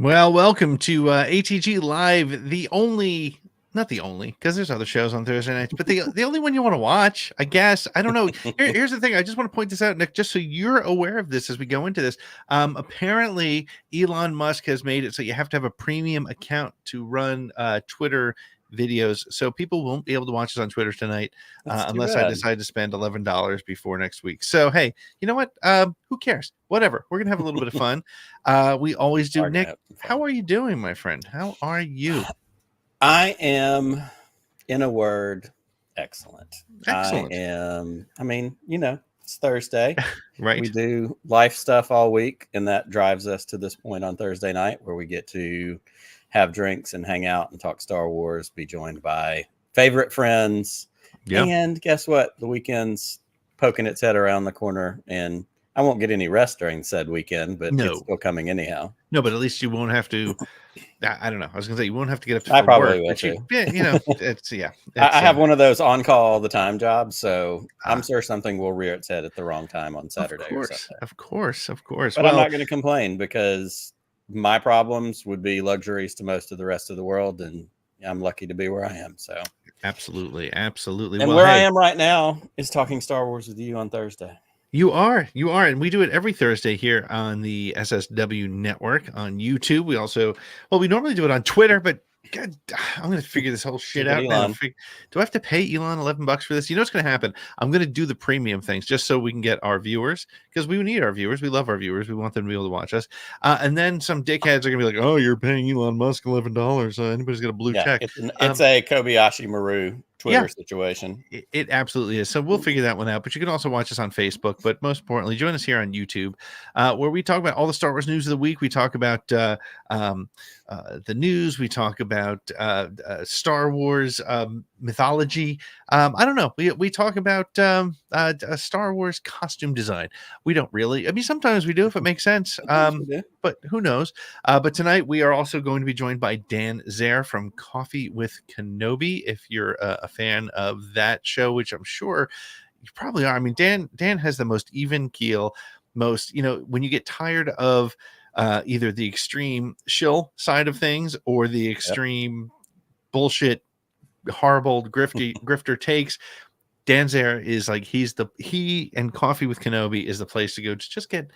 Well, welcome to ATG Live, not the only, because there's other shows on Thursday nights, but the only one you want to watch, I guess. I don't know. Here's the thing. I just want to point this out, Nick, just so you're aware of this as we go into this. Apparently, Elon Musk has made it so you have to have a premium account to run Twitter videos. So people won't be able to watch us on Twitter tonight unless I decide to spend $11 before next week. So, hey, you know what? Who cares? Whatever. We're going to have a little bit of fun. We always do. Nick, how are you doing, my friend? How are you? I am, in a word, excellent. Excellent. It's Thursday. Right. We do life stuff all week, and that drives us to this point on Thursday night where we get to have drinks and hang out and talk Star Wars, be joined by favorite friends. Yep. And guess what? The weekend's poking its head around the corner, and I won't get any rest during said weekend, but it's still coming anyhow. No, but at least you won't have to. I don't know. I was going to say you won't have to get up to I probably work. Will but too. It's I have one of those on call all the time jobs, so I'm sure something will rear its head at the wrong time on Saturday. Of course. But I'm not going to complain because my problems would be luxuries to most of the rest of the world, and I'm lucky to be where I am. So absolutely. And I am right now is talking Star Wars with you on Thursday. You are, and we do it every Thursday here on the SSW network on YouTube. We normally do it on Twitter, but God, I'm going to figure this whole shit out now. Do I have to pay Elon $11 for this? You know what's going to happen? I'm going to do the premium things just so we can get our viewers, because we need our viewers. We love our viewers. We want them to be able to watch us. And then some dickheads are going to be like, "Oh, you're paying Elon Musk $11. Anybody's got a blue check." It's a Kobayashi Maru Twitter situation. It absolutely is. So we'll figure that one out. But you can also watch us on Facebook. But most importantly, join us here on YouTube, where we talk about all the Star Wars news of the week. We talk about the news. We talk about Star Wars mythology. I don't know. We talk about Star Wars costume design. We don't really. I mean, sometimes we do if it makes sense. But who knows? But tonight we are also going to be joined by Dan Zehr from Coffee with Kenobi. If you're a fan of that show, which I'm sure you probably are. I mean, Dan has the most even keel, when you get tired of either the extreme shill side of things or the extreme bullshit, horrible grifter takes. Dan Zehr is like he and Coffee with Kenobi is the place to go to just get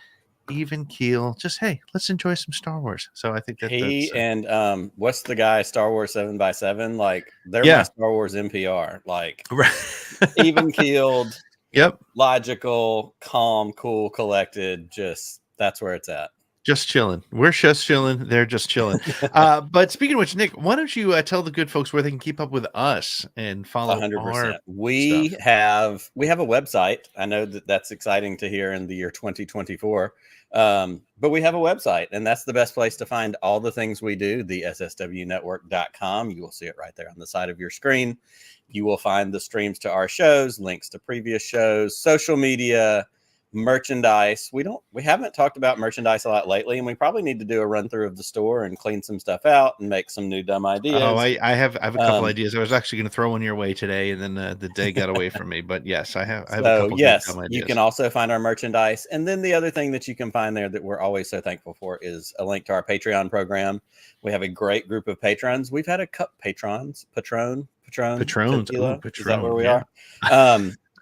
even keel. Just hey, let's enjoy some Star Wars. So I think and what's the guy Star Wars 7x7? Like they're my Star Wars NPR. Like even keeled. Yep. Logical, calm, cool, collected. Just that's where it's at. Just chilling. We're just chilling. They're just chilling. But speaking of which, Nick, why don't you tell the good folks where they can keep up with us and follow 100%. We have a website. I know that's exciting to hear in the year 2024. But we have a website, and that's the best place to find all the things we do, the sswnetwork.com. You will see it right there on the side of your screen. You will find the streams to our shows, links to previous shows, social media, merchandise. We haven't talked about merchandise a lot lately, and we probably need to do a run through of the store and clean some stuff out and make some new dumb ideas. Oh, I have a couple ideas. I was actually going to throw one your way today, and then the day got away from me. But yes, I have a couple dumb ideas. You can also find our merchandise, and then the other thing that you can find there that we're always so thankful for is a link to our Patreon program. We have a great group of patrons. We've had a patrons. Is that where we are?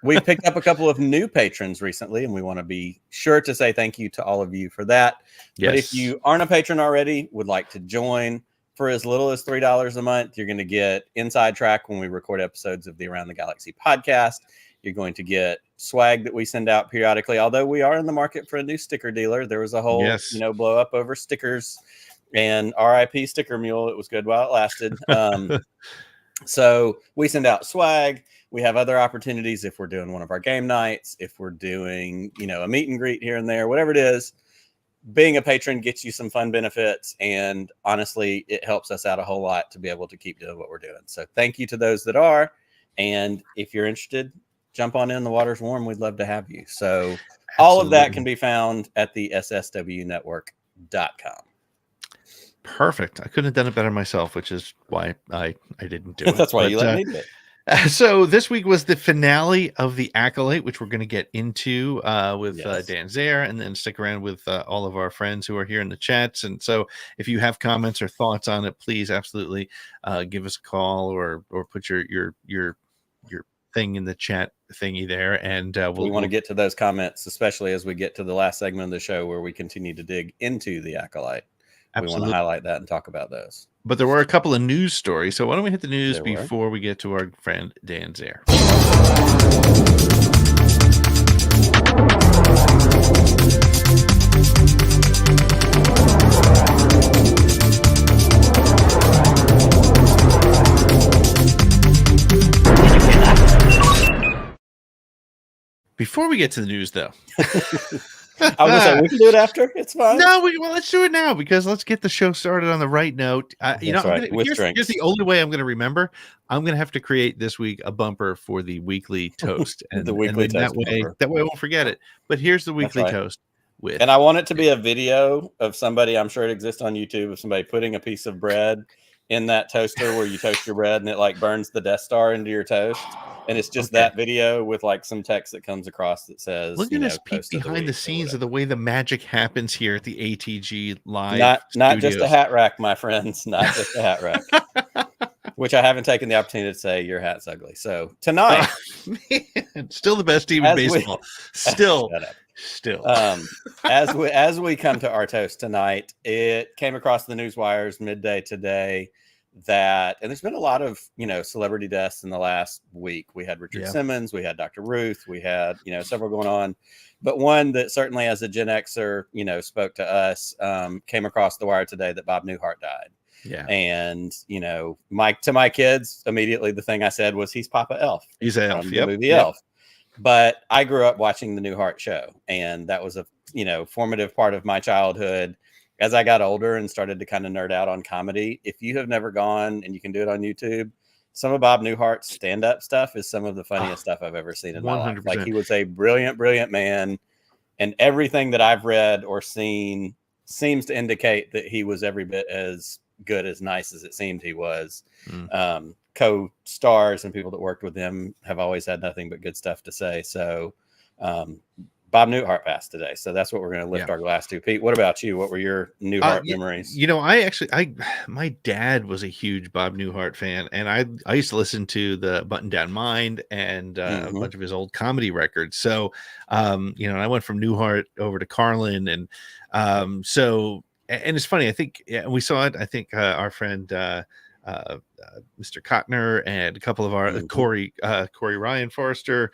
We picked up a couple of new patrons recently, and we want to be sure to say thank you to all of you for that. Yes. But if you aren't a patron already, would like to join, for as little as $3 a month, you're going to get inside track when we record episodes of the Around the Galaxy podcast. You're going to get swag that we send out periodically, although we are in the market for a new sticker dealer. There was a whole blow up over stickers, and RIP Sticker Mule. It was good while it lasted. So we send out swag. We have other opportunities if we're doing one of our game nights, if we're doing, a meet and greet here and there, whatever it is. Being a patron gets you some fun benefits, and honestly, it helps us out a whole lot to be able to keep doing what we're doing. So thank you to those that are. And if you're interested, jump on in. The water's warm. We'd love to have you. So all of that can be found at the sswnetwork.com. Perfect. I couldn't have done it better myself, which is why I didn't do it. That's why you let me do it. So this week was the finale of the Acolyte, which we're going to get into with Dan Zehr, and then stick around with all of our friends who are here in the chats. And so, if you have comments or thoughts on it, please absolutely give us a call or put your thing in the chat thingy there. And we want to get to those comments, especially as we get to the last segment of the show where we continue to dig into the Acolyte. Absolutely. We want to highlight that and talk about those. But there were a couple of news stories. So why don't we hit the news before we get to our friend Dan Zehr? Before we get to the news, though. I was gonna say we can do it after. It's fine. No, let's do it now because let's get the show started on the right note. Here's the only way I'm going to remember. I'm going to have to create this week a bumper for the weekly toast, and the weekly toast that way I won't forget it. But here's the weekly toast with, and I want it to be a video of somebody. I'm sure it exists on YouTube of somebody putting a piece of bread in that toaster where you toast your bread and it like burns the Death Star into your toast. And it's just that video with like some text that comes across that says, "Look at us peek behind the scenes of the way the magic happens here at the ATG live." Not just a hat rack, my friends. Not just a hat rack. Which I haven't taken the opportunity to say your hat's ugly. So tonight, still the best team in baseball. Still. As we come to our toast tonight, it came across the news wires midday today. And there's been a lot of celebrity deaths in the last week. We had Richard Simmons, we had Dr. Ruth, we had several going on, but one that certainly as a Gen Xer spoke to us, came across the wire today, that Bob Newhart died. And to my kids, immediately the thing I said was, he's Papa Elf. He's Elf. The movie Elf. But I grew up watching the Newhart show, and that was a formative part of my childhood. As I got older and started to kind of nerd out on comedy, if you have never gone, and you can do it on YouTube, some of Bob Newhart's stand-up stuff is some of the funniest stuff I've ever seen in my life. Like, he was a brilliant, brilliant man, and everything that I've read or seen seems to indicate that he was every bit as good, as nice as it seemed he was. Co-stars and people that worked with him have always had nothing but good stuff to say. So Bob Newhart passed today, so that's what we're going to lift our glass to. Pete, what about you? What were your Newhart memories? My dad was a huge Bob Newhart fan, and I used to listen to the Button Down Mind and a bunch of his old comedy records. So, I went from Newhart over to Carlin, and and it's funny. I think we saw it. I think our friend Mr. Cotner and a couple of our Corey Ryan Forrester,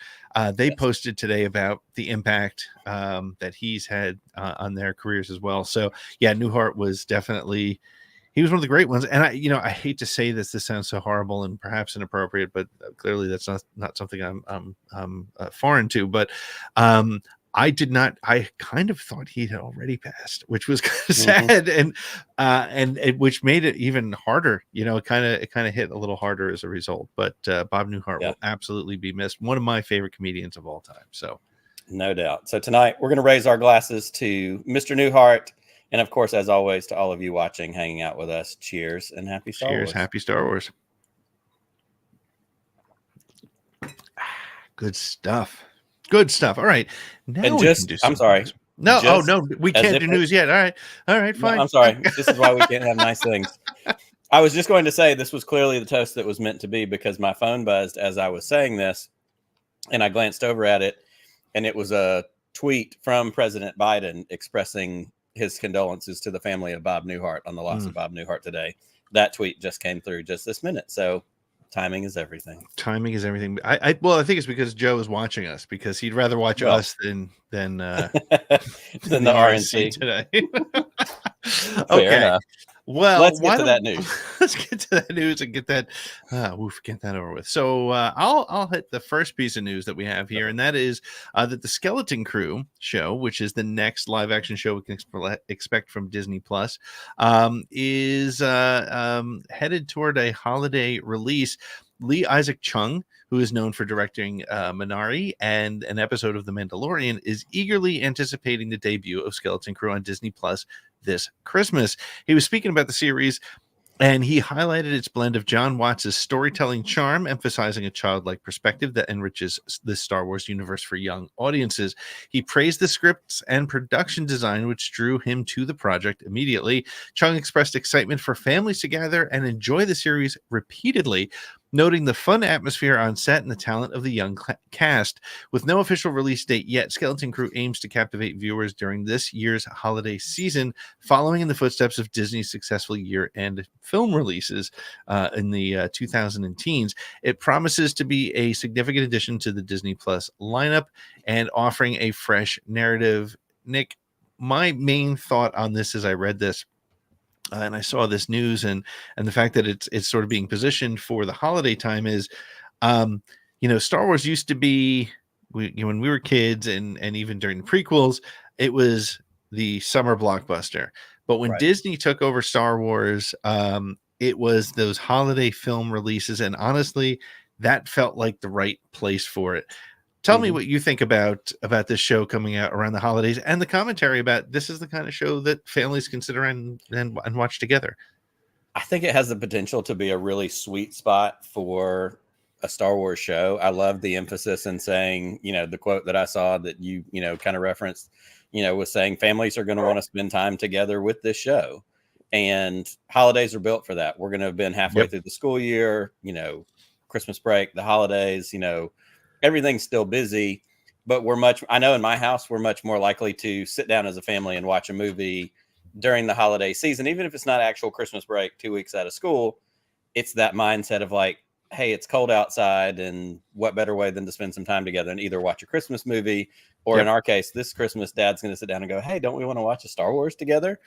they posted today about the impact that he's had on their careers as well. So Newhart was definitely, he was one of the great ones. And I hate to say this sounds so horrible and perhaps inappropriate, but clearly that's not something I'm foreign to. But I kind of thought he had already passed, which was kind of sad, and which made it even harder. It kind of hit a little harder as a result. But Bob Newhart will absolutely be missed. One of my favorite comedians of all time. So, no doubt. So tonight we're going to raise our glasses to Mr. Newhart, and of course, as always, to all of you watching, hanging out with us. Cheers and happy Star Wars. Happy Star Wars. Good stuff. Good stuff. All right. Now and I'm sorry. No, we can't do news yet. All right, fine. No, I'm sorry. This is why we can't have nice things. I was just going to say this was clearly the toast that was meant to be, because my phone buzzed as I was saying this, and I glanced over at it, and it was a tweet from President Biden expressing his condolences to the family of Bob Newhart on the loss of Bob Newhart today. That tweet just came through just this minute. So timing is everything. Timing is everything. I think it's because Joe is watching us, because he'd rather watch us than the RNC today. Okay. Enough. Well, let's get to that news. Let's get to that news and get that over with. So I'll hit the first piece of news that we have here, and that is that the Skeleton Crew show, which is the next live action show we can expect from Disney Plus, is headed toward a holiday release. Lee Isaac Chung, who is known for directing Minari and an episode of The Mandalorian, is eagerly anticipating the debut of Skeleton Crew on Disney Plus this Christmas. He was speaking about the series And he highlighted its blend of John Watts' storytelling charm, emphasizing a childlike perspective that enriches the Star Wars universe for young audiences. He praised the scripts and production design, which drew him to the project immediately. Chung expressed excitement for families to gather and enjoy the series repeatedly, noting the fun atmosphere on set and the talent of the young cast. With no official release date yet, Skeleton Crew aims to captivate viewers during this year's holiday season, following in the footsteps of Disney's successful year-end film releases in the 2010s. It promises to be a significant addition to the Disney Plus lineup and offering a fresh narrative. Nick, my main thought on this as I read this, and I saw this news and the fact that it's sort of being positioned for the holiday time is, Star Wars used to be, when we were kids and even during the prequels, it was the summer blockbuster. But when Disney took over Star Wars, it was those holiday film releases, and honestly, that felt like the right place for it. Tell me what you think about this show coming out around the holidays, and the commentary about this is the kind of show that families can sit around and watch together. I think it has the potential to be a really sweet spot for a Star Wars show. I love the emphasis in saying, the quote that I saw that you kind of referenced, was saying families are going to want to spend time together with this show, and holidays are built for that. We're going to have been halfway through the school year, Christmas break, the holidays, everything's still busy, but I know in my house, we're much more likely to sit down as a family and watch a movie during the holiday season. Even if it's not actual Christmas break, 2 weeks out of school, it's that mindset of like, hey, it's cold outside, and what better way than to spend some time together and either watch a Christmas movie, or in our case, this Christmas, Dad's going to sit down and go, hey, don't we want to watch a Star Wars together?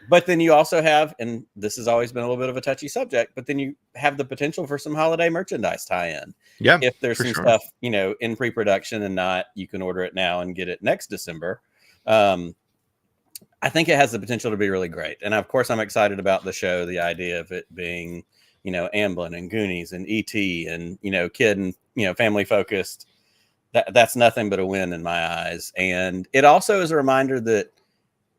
But then you also have, and this has always been a little bit of a touchy subject, but then you have the potential for some holiday merchandise tie-in. Yeah, if there's some stuff, in pre-production and not, you can order it now and get it next December. I think it has the potential to be really great. And of course, I'm excited about the show, the idea of it being, Amblin and Goonies and E.T. and, kid and, family focused. That's nothing but a win in my eyes. And it also is a reminder that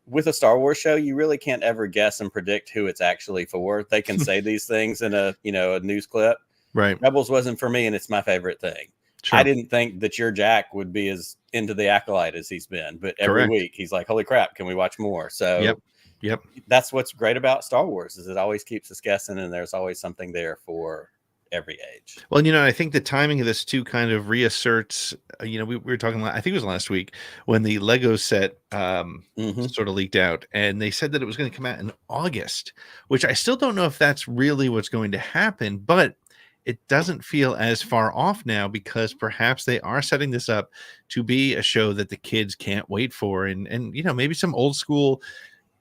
with a Star Wars show, you really can't ever guess and predict who it's actually for. They can say these things in a news clip. Right. Rebels wasn't for me, and it's my favorite thing. Sure. I didn't think that your Jack would be as into the Acolyte as he's been, but every week he's like, holy crap, can we watch more? So yep. That's what's great about Star Wars, is it always keeps us guessing, and there's always something there for every age. Well, I think the timing of this too kind of reasserts, we were talking, I think it was last week when the Lego set sort of leaked out, and they said that it was going to come out in August, which I still don't know if that's really what's going to happen, but it doesn't feel as far off now, because perhaps they are setting this up to be a show that the kids can't wait for. And maybe some old school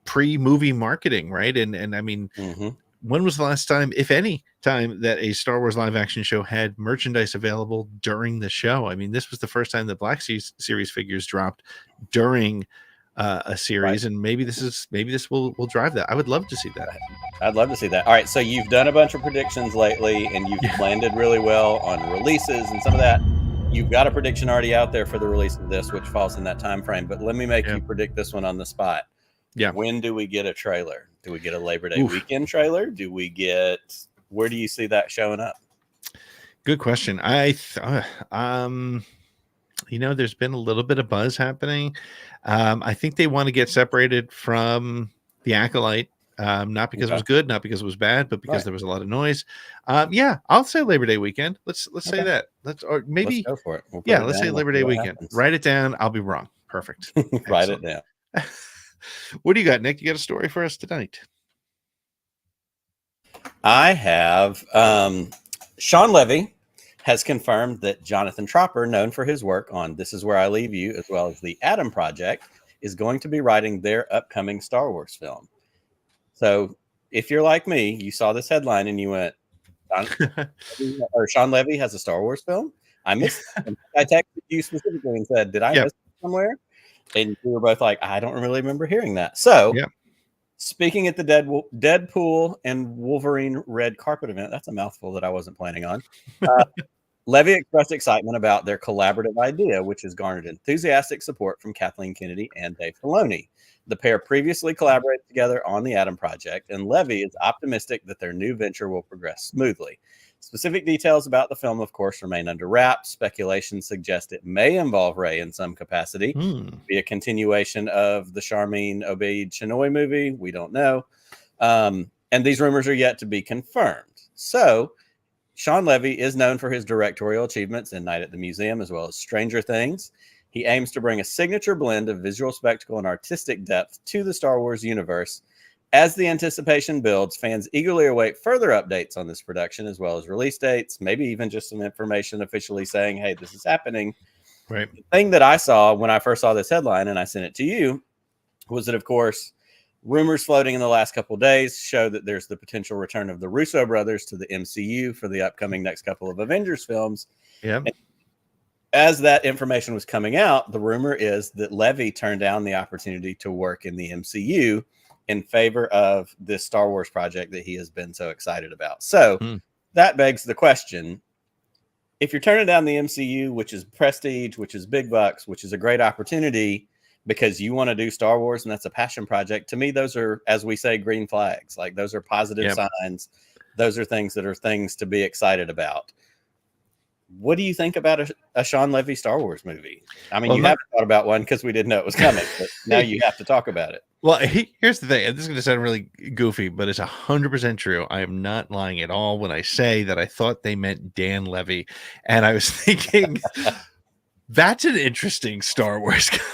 pre-movie marketing, right? And I mean, when was the last time, if any time, that a Star Wars live action show had merchandise available during the show? I mean, this was the first time the Black Series figures dropped during a series, and maybe this will drive that. I would love to see that. I'd love to see that. All right, so you've done a bunch of predictions lately, and you've landed really well on releases and some of that. You've got a prediction already out there for the release of this, which falls in that time frame. But let me make you predict this one on the spot. Yeah. When do we get a trailer? Do we get a Labor Day weekend trailer? Where do you see that showing up? Good question. There's been a little bit of buzz happening. I think they want to get separated from the Acolyte, not because it was good, not because it was bad, but because there was a lot of noise. I'll say Labor Day weekend. Let's say that. Let's go for it. Let's say Labor Day weekend. Write it down. I'll be wrong. Perfect. Write it down. What do you got, Nick? You got a story for us tonight? I have Sean Levy has confirmed that Jonathan Tropper, known for his work on This Is Where I Leave You, as well as the Adam Project, is going to be writing their upcoming Star Wars film. So if you're like me, you saw this headline and you went, Sean Levy has a Star Wars film? I missed it. I texted you specifically and said, did I miss it somewhere? And we were both like, I don't really remember hearing that. So speaking at the Deadpool and Wolverine red carpet event, that's a mouthful that I wasn't planning on. Levy expressed excitement about their collaborative idea, which has garnered enthusiastic support from Kathleen Kennedy and Dave Filoni. The pair previously collaborated together on the Adam Project, and Levy is optimistic that their new venture will progress smoothly. Specific details about the film, of course, remain under wraps. Speculation suggests it may involve Rey in some capacity, be a continuation of the Charmin Obaid Chinoy movie. We don't know. And these rumors are yet to be confirmed. So, Sean Levy is known for his directorial achievements in Night at the Museum, as well as Stranger Things. He aims to bring a signature blend of visual spectacle and artistic depth to the Star Wars universe. As the anticipation builds, fans eagerly await further updates on this production, as well as release dates, maybe even just some information officially saying, hey, this is happening. Right. The thing that I saw when I first saw this headline, and I sent it to you, was that, of course, rumors floating in the last couple of days show that there's the potential return of the Russo brothers to the MCU for the upcoming next couple of Avengers films. Yeah. And as that information was coming out, the rumor is that Levy turned down the opportunity to work in the MCU in favor of this Star Wars project that he has been so excited about. So that begs the question, if you're turning down the MCU, which is prestige, which is big bucks, which is a great opportunity, because you want to do Star Wars and that's a passion project. To me, those are, as we say, green flags. Like, those are positive signs. Those are things that are things to be excited about. What do you think about a Sean Levy Star Wars movie? I mean, you haven't thought about one because we didn't know it was coming, but now you have to talk about it. Well, here's the thing. This is going to sound really goofy, but it's 100% true. I am not lying at all when I say that I thought they meant Dan Levy. And I was thinking, that's an interesting Star Wars concept.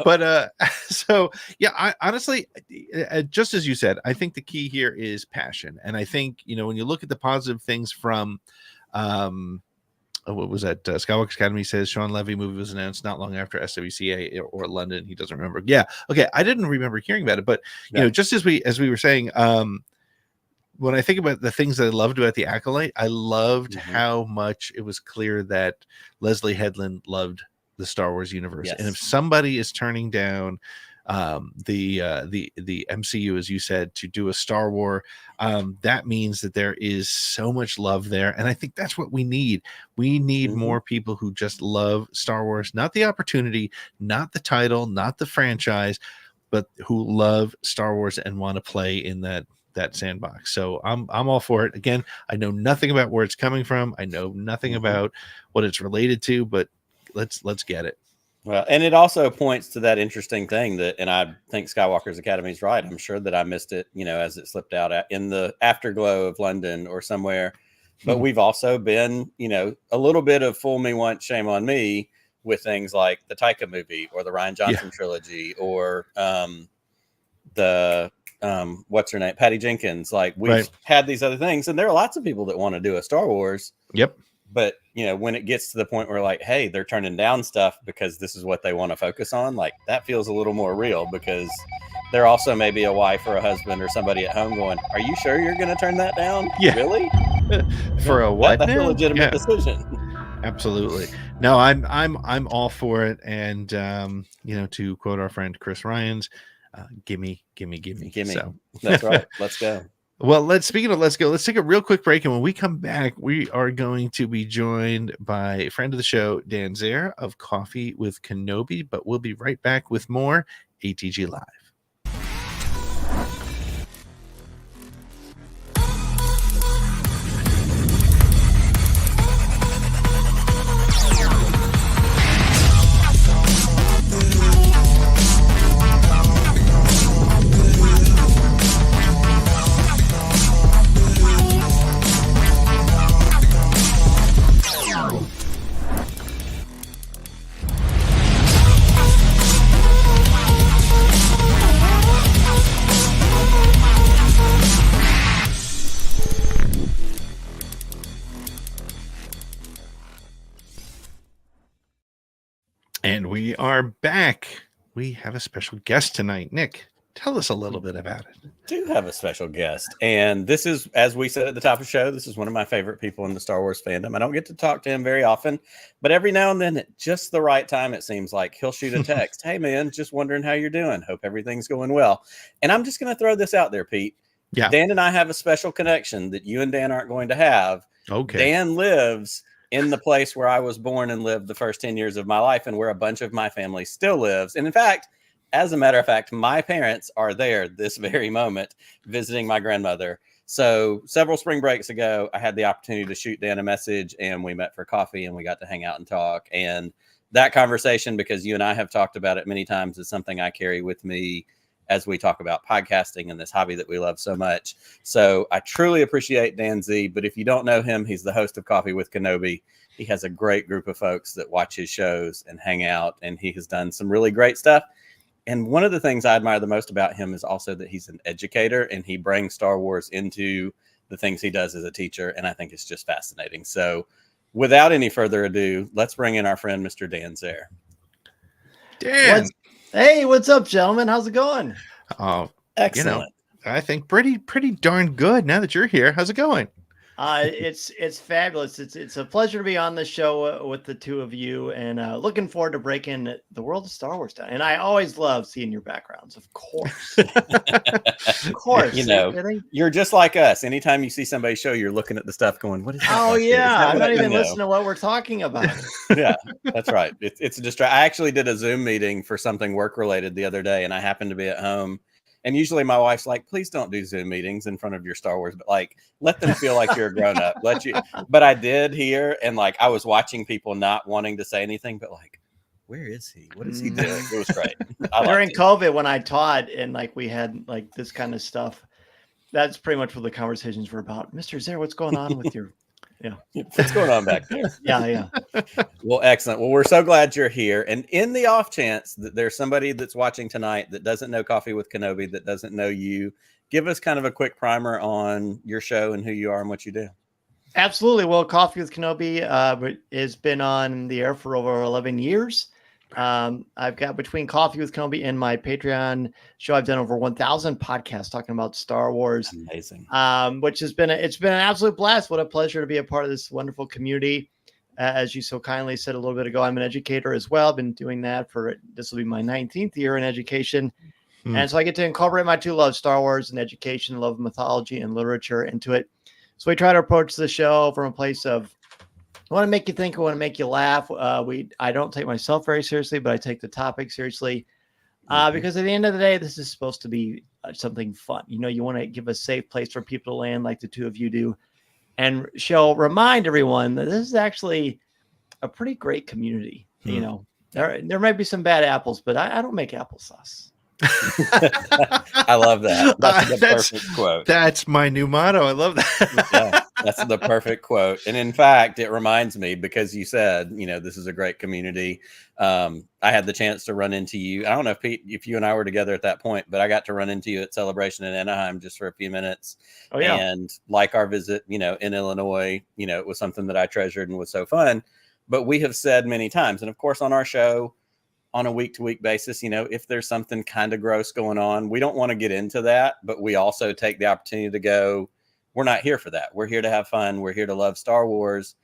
But so yeah, I honestly, just as you said, I think the key here is passion. And I think, when you look at the positive things from what was that? Skywalker Academy says Sean Levy movie was announced not long after SWCA or London. He doesn't remember. Yeah. Okay. I didn't remember hearing about it, but just as we were saying, when I think about the things that I loved about the Acolyte, I loved how much it was clear that Leslie Headland loved the Star Wars universe. And if somebody is turning down the MCU, as you said, to do a Star Wars, that means that there is so much love there. And I think that's what we need. We need more people who just love Star Wars, not the opportunity, not the title, not the franchise, but who love Star Wars and want to play in that sandbox. So I'm all for it. Again, I know nothing about where it's coming from. I know nothing about what it's related to, but let's get it. Well, and it also points to that interesting thing that, and I think Skywalker's Academy is right. I'm sure that I missed it, as it slipped out in the afterglow of London or somewhere. But we've also been, a little bit of fool me once, shame on me with things like the Taika movie or the Rian Johnson trilogy or the what's her name, Patty Jenkins. Like, we've had these other things, and there are lots of people that want to do a Star Wars. But, when it gets to the point where, like, hey, they're turning down stuff because this is what they want to focus on, like, that feels a little more real, because there also may be a wife or a husband or somebody at home going, are you sure you're going to turn that down? Really? For a what? That's a legitimate decision. Absolutely. No, I'm all for it. And, to quote our friend Chris Ryans, gimme. So. That's right. Let's go. Well, let's take a real quick break. And when we come back, we are going to be joined by a friend of the show, Dan Zehr of Coffee with Kenobi, but we'll be right back with more ATG Live. And we are back. We have a special guest tonight. Nick, tell us a little bit about it. We do have a special guest. And this is, as we said at the top of the show, this is one of my favorite people in the Star Wars fandom. I don't get to talk to him very often, but every now and then at just the right time, it seems like he'll shoot a text. Hey, man, just wondering how you're doing. Hope everything's going well. And I'm just going to throw this out there, Pete. Yeah. Dan and I have a special connection that you and Dan aren't going to have. Okay. Dan lives in the place where I was born and lived the first 10 years of my life, and where a bunch of my family still lives. And in fact, as a matter of fact, my parents are there this very moment visiting my grandmother. So several spring breaks ago, I had the opportunity to shoot Dan a message, and we met for coffee, and we got to hang out and talk. And that conversation, because you and I have talked about it many times, is something I carry with me as we talk about podcasting and this hobby that we love so much. So I truly appreciate Dan Z, but if you don't know him, he's the host of Coffee with Kenobi. He has a great group of folks that watch his shows and hang out, and he has done some really great stuff. And one of the things I admire the most about him is also that he's an educator, and he brings Star Wars into the things he does as a teacher. And I think it's just fascinating. So without any further ado, let's bring in our friend, Mr. Dan Zehr. Dan. Hey, what's up, gentlemen? How's it going? Oh, Excellent. I think pretty darn good now that you're here. How's it going? It's fabulous. It's a pleasure to be on the show with the two of you, and looking forward to breaking the world of Star Wars down. And I always love seeing your backgrounds, of course. Of course. You know, you're just like us. Anytime you see somebody's show, you're looking at the stuff going, what is that? Oh, yeah. I'm not even listening to what we're talking about. Yeah, that's right. It's a distraction. I actually did a Zoom meeting for something work related the other day, and I happened to be at home. And usually my wife's like, please don't do Zoom meetings in front of your Star Wars, but like, let them feel like you're a grown up. But I did hear, and like, I was watching people not wanting to say anything, but like, where is he? What is he doing? It was great. During COVID, when I taught and like we had like this kind of stuff, that's pretty much what the conversations were about. Mr. Zehr, what's going on with your... Yeah. What's going on back there? Yeah. Well, excellent. Well, we're so glad you're here. And in the off chance that there's somebody that's watching tonight that doesn't know Coffee with Kenobi, that doesn't know you, give us kind of a quick primer on your show and who you are and what you do. Absolutely. Well, Coffee with Kenobi has been on the air for over 11 years. I've got, between Coffee with Kenobi and my Patreon show, I've done over 1,000 podcasts talking about Star Wars. Amazing. Which has been it's been an absolute blast. What a pleasure to be a part of this wonderful community. As you so kindly said a little bit ago, I'm an educator as well. I've been doing that this will be my 19th year in education. And so I get to incorporate my two loves, Star Wars and education, love of mythology and literature, into it. So we try to approach the show from a place of, I want to make you think, I want to make you laugh. I don't take myself very seriously, but I take the topic seriously because at the end of the day, this is supposed to be something fun. You know, you want to give a safe place for people to land like the two of you do, and remind everyone that this is actually a pretty great community. You know, there might be some bad apples, but I don't make applesauce. I love that. That's the perfect quote. That's my new motto. I love that. Yeah, that's the perfect quote. And in fact, it reminds me, because you said, you know, this is a great community. I had the chance to run into you. I don't know if Pete, if you and I were together at that point, but I got to run into you at Celebration in Anaheim just for a few minutes. Oh, yeah. And like our visit, you know, in Illinois, you know, it was something that I treasured and was so fun. But we have said many times, and of course on our show, on a week-to-week basis, you know, if there's something kind of gross going on, we don't want to get into that, but we also take the opportunity to go, we're not here for that. We're here to have fun. We're here to love Star Wars.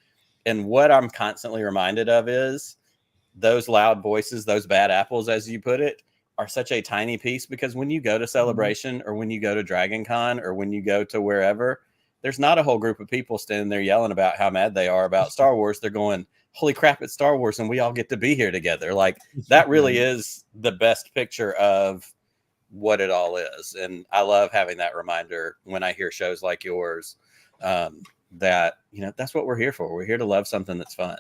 And what I'm constantly reminded of is those loud voices, those bad apples, as you put it, are such a tiny piece, because when you go to Celebration or when you go to Dragon Con or when you go to wherever, there's not a whole group of people standing there yelling about how mad they are about Star Wars. They're going, holy crap, it's Star Wars and we all get to be here together. Like, that really is the best picture of what it all is. And I love having that reminder when I hear shows like yours, that, you know, that's what we're here for. We're here to love something that's fun.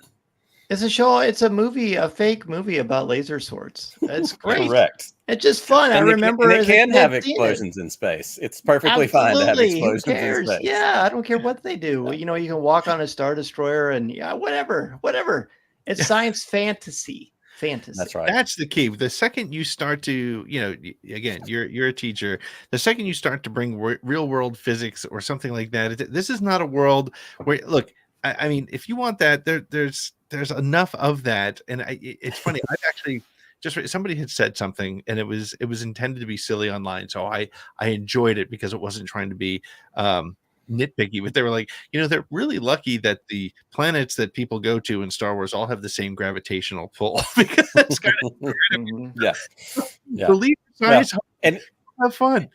It's a show. It's a movie, a fake movie about laser swords. It's great. Correct. It's just fun. And I remember it can have explosions in space. It's perfectly fine to have explosions in space. Yeah, I don't care what they do. You know, you can walk on a Star Destroyer and whatever. It's science fantasy. That's right. That's the key. The second you start to, you know, again, you're a teacher. The second you start to bring real world physics or something like that, this is not a world where, look, I mean, if you want that, there's enough of that. And it's funny. I've actually somebody had said something, and it was intended to be silly online, so I enjoyed it because it wasn't trying to be nitpicky, but they were like, you know, they're really lucky that the planets that people go to in Star Wars all have the same gravitational pull, because it's kind of yeah. Believe science and have fun.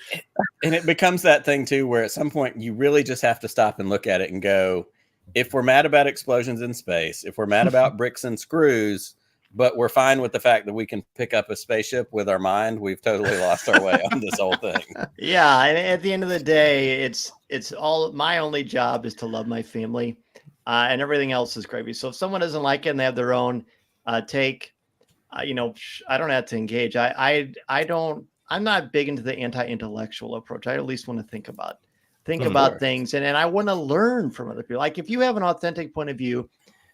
And it becomes that thing too, where at some point you really just have to stop and look at it and go, if we're mad about explosions in space, if we're mad about bricks and screws, but we're fine with the fact that we can pick up a spaceship with our mind, we've totally lost our way on this whole thing. Yeah, and at the end of the day, it's all my only job is to love my family, and everything else is gravy. So if someone doesn't like it and they have their own take, I don't have to engage. I'm not big into the anti-intellectual approach. I at least want to think about things, and I want to learn from other people. Like if you have an authentic point of view,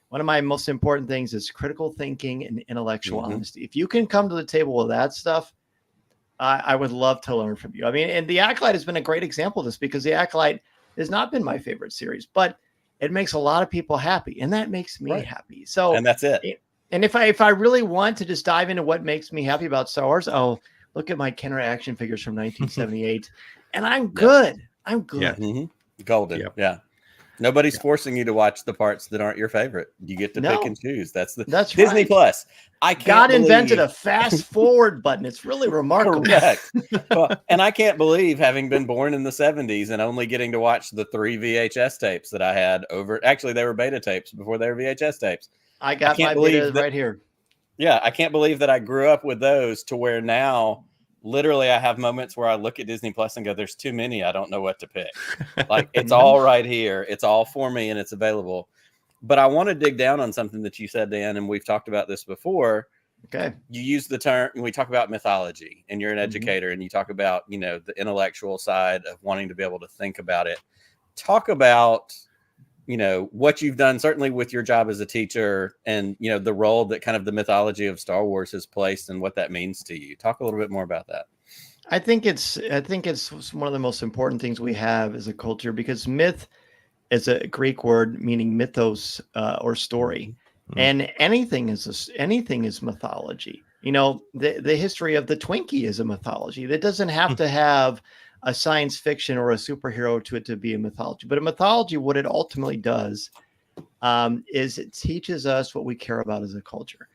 one of my most important things is critical thinking and intellectual honesty. If you can come to the table with that stuff, I would love to learn from you. I mean, and The Acolyte has been a great example of this, because The Acolyte has not been my favorite series, but it makes a lot of people happy, and that makes me happy. So, and that's it. And if I really want to just dive into what makes me happy about Star Wars, look at my Kenner action figures from 1978, and I'm good. I'm good. Yeah. Golden. Yep. Yeah. Nobody's forcing you to watch the parts that aren't your favorite. You get to pick and choose. That's Disney right. Plus. God invented a fast forward button. It's really remarkable. Correct. And I can't believe, having been born in the 70s and only getting to watch the 3 VHS tapes that I had actually they were beta tapes before they were VHS tapes. I got my beta right here. Yeah, I can't believe that I grew up with those, to where now literally I have moments where I look at Disney Plus and go, there's too many. I don't know what to pick. Like, it's all right here. It's all for me and it's available. But I want to dig down on something that you said, Dan, and we've talked about this before. Okay. You use the term, we talk about mythology, and you're an educator, and you talk about, the intellectual side of wanting to be able to think about it. Talk about, what you've done, certainly with your job as a teacher, and, the role that kind of the mythology of Star Wars has placed and what that means to you. Talk a little bit more about that. I think it's one of the most important things we have as a culture, because myth is a Greek word meaning mythos, or story, and anything is mythology. The history of the Twinkie is a mythology. That doesn't have to have a science fiction or a superhero to it to be a mythology. But a mythology, what it ultimately does, is it teaches us what we care about as a culture,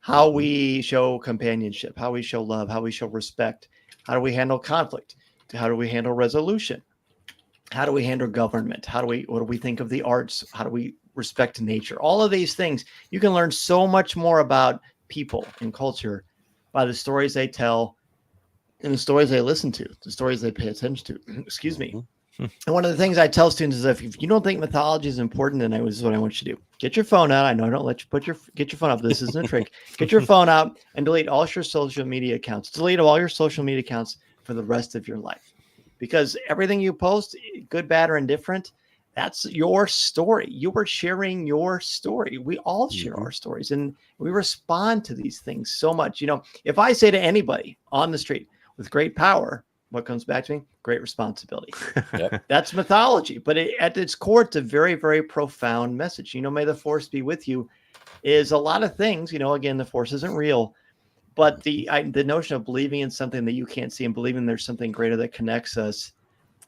how we show companionship, how we show love, how we show respect, how do we handle conflict, how do we handle resolution, how do we handle government, what do we think of the arts, how do we respect nature. All of these things, you can learn so much more about people and culture by the stories they tell and the stories they listen to, the stories they pay attention to. Excuse me. And one of the things I tell students is, if you don't think mythology is important, then this is what I want you to do. Get your phone out. I know I don't let you get your phone up. This isn't a trick. Get your phone out and delete all your social media accounts. Delete all your social media accounts for the rest of your life. Because everything you post, good, bad, or indifferent, that's your story. You are sharing your story. We all share our stories, and we respond to these things so much. If I say to anybody on the street, with great power, what comes back to me? Great responsibility. Yep. That's mythology. But at its core, it's a very, very profound message. May the force be with you is a lot of things. Again, the force isn't real, but the notion of believing in something that you can't see and believing there's something greater that connects us,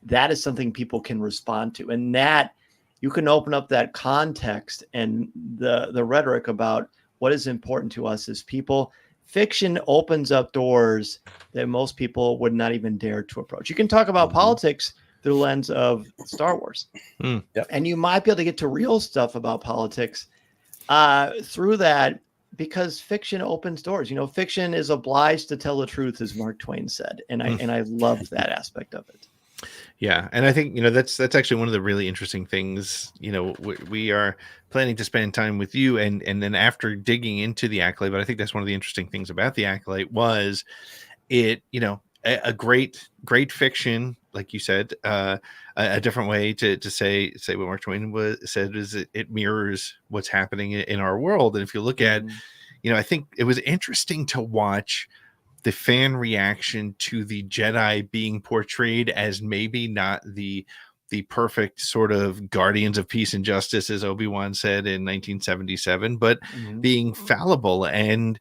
that is something people can respond to. And that you can open up that context and the rhetoric about what is important to us as people. Fiction opens up doors that most people would not even dare to approach. You can talk about politics through the lens of Star Wars. Yep. And you might be able to get to real stuff about politics through that, because fiction opens doors. Fiction is obliged to tell the truth, as Mark Twain said. And I love that aspect of it. Yeah, and I think that's actually one of the really interesting things. We are planning to spend time with you, and then after digging into the Acolyte, but I think that's one of the interesting things about the Acolyte was it, a great fiction, like you said, a different way to say what Mark Twain said is it mirrors what's happening in our world. And if you look at, I think it was interesting to watch the fan reaction to the Jedi being portrayed as maybe not the perfect sort of guardians of peace and justice, as Obi-Wan said in 1977, but being fallible. And